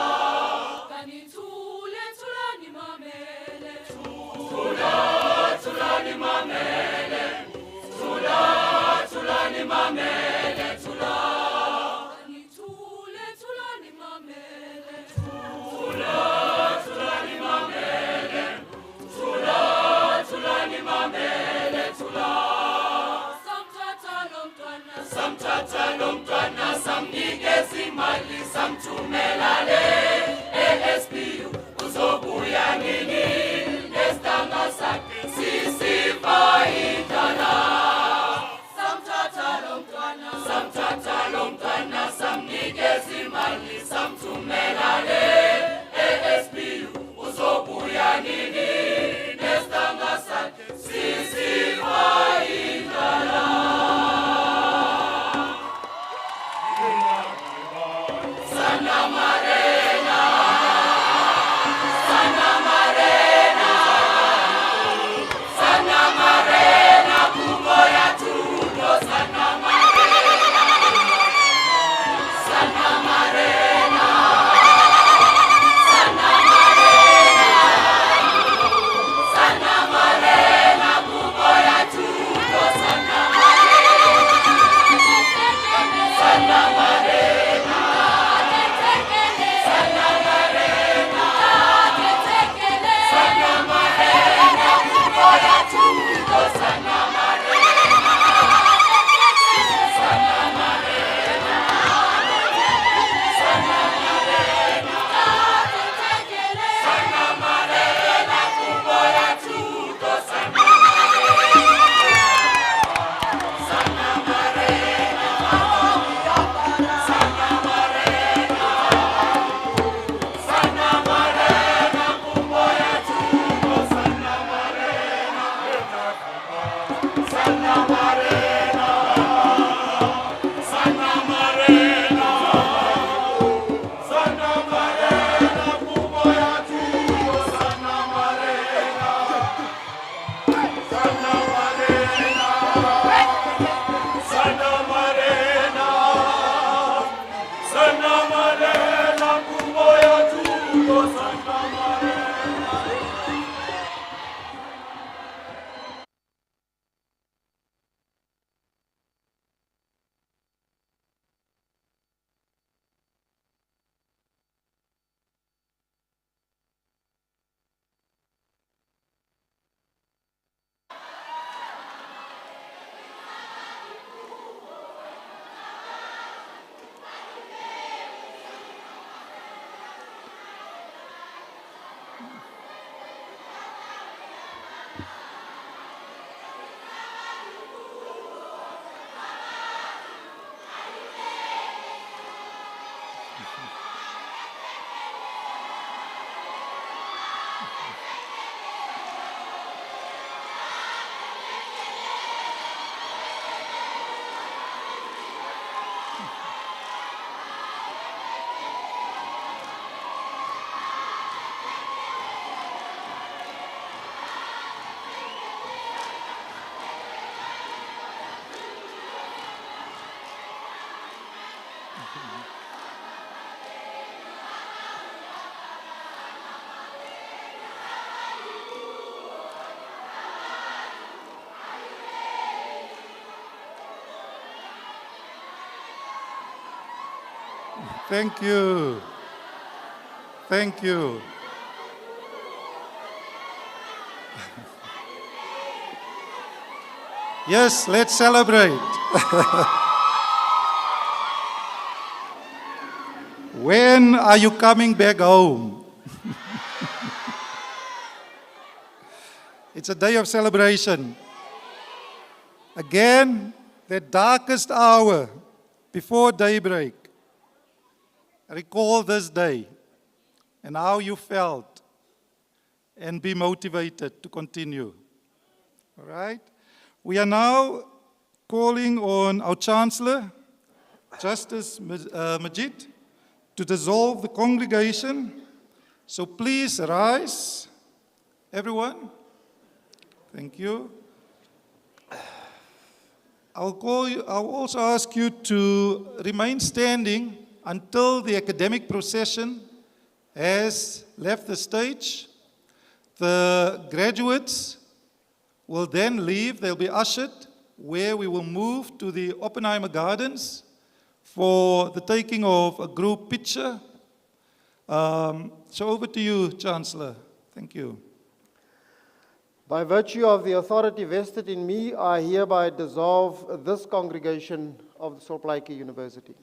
Thank you. Thank you. Yes, let's celebrate. When are you coming back home? It's a day of celebration. Again, the darkest hour before daybreak. Recall this day and how you felt and be motivated to continue. All right? We are now calling on our Chancellor, Justice Majid, to dissolve the congregation. So please rise, everyone. Thank you. I'll also ask you to remain standing until the academic procession has left the stage. The graduates will then leave. They'll be ushered where we will move to the Oppenheimer Gardens for the taking of a group picture. So over to you, Chancellor. Thank you. By virtue of the authority vested in me, I hereby dissolve this congregation of the Solplaatje University.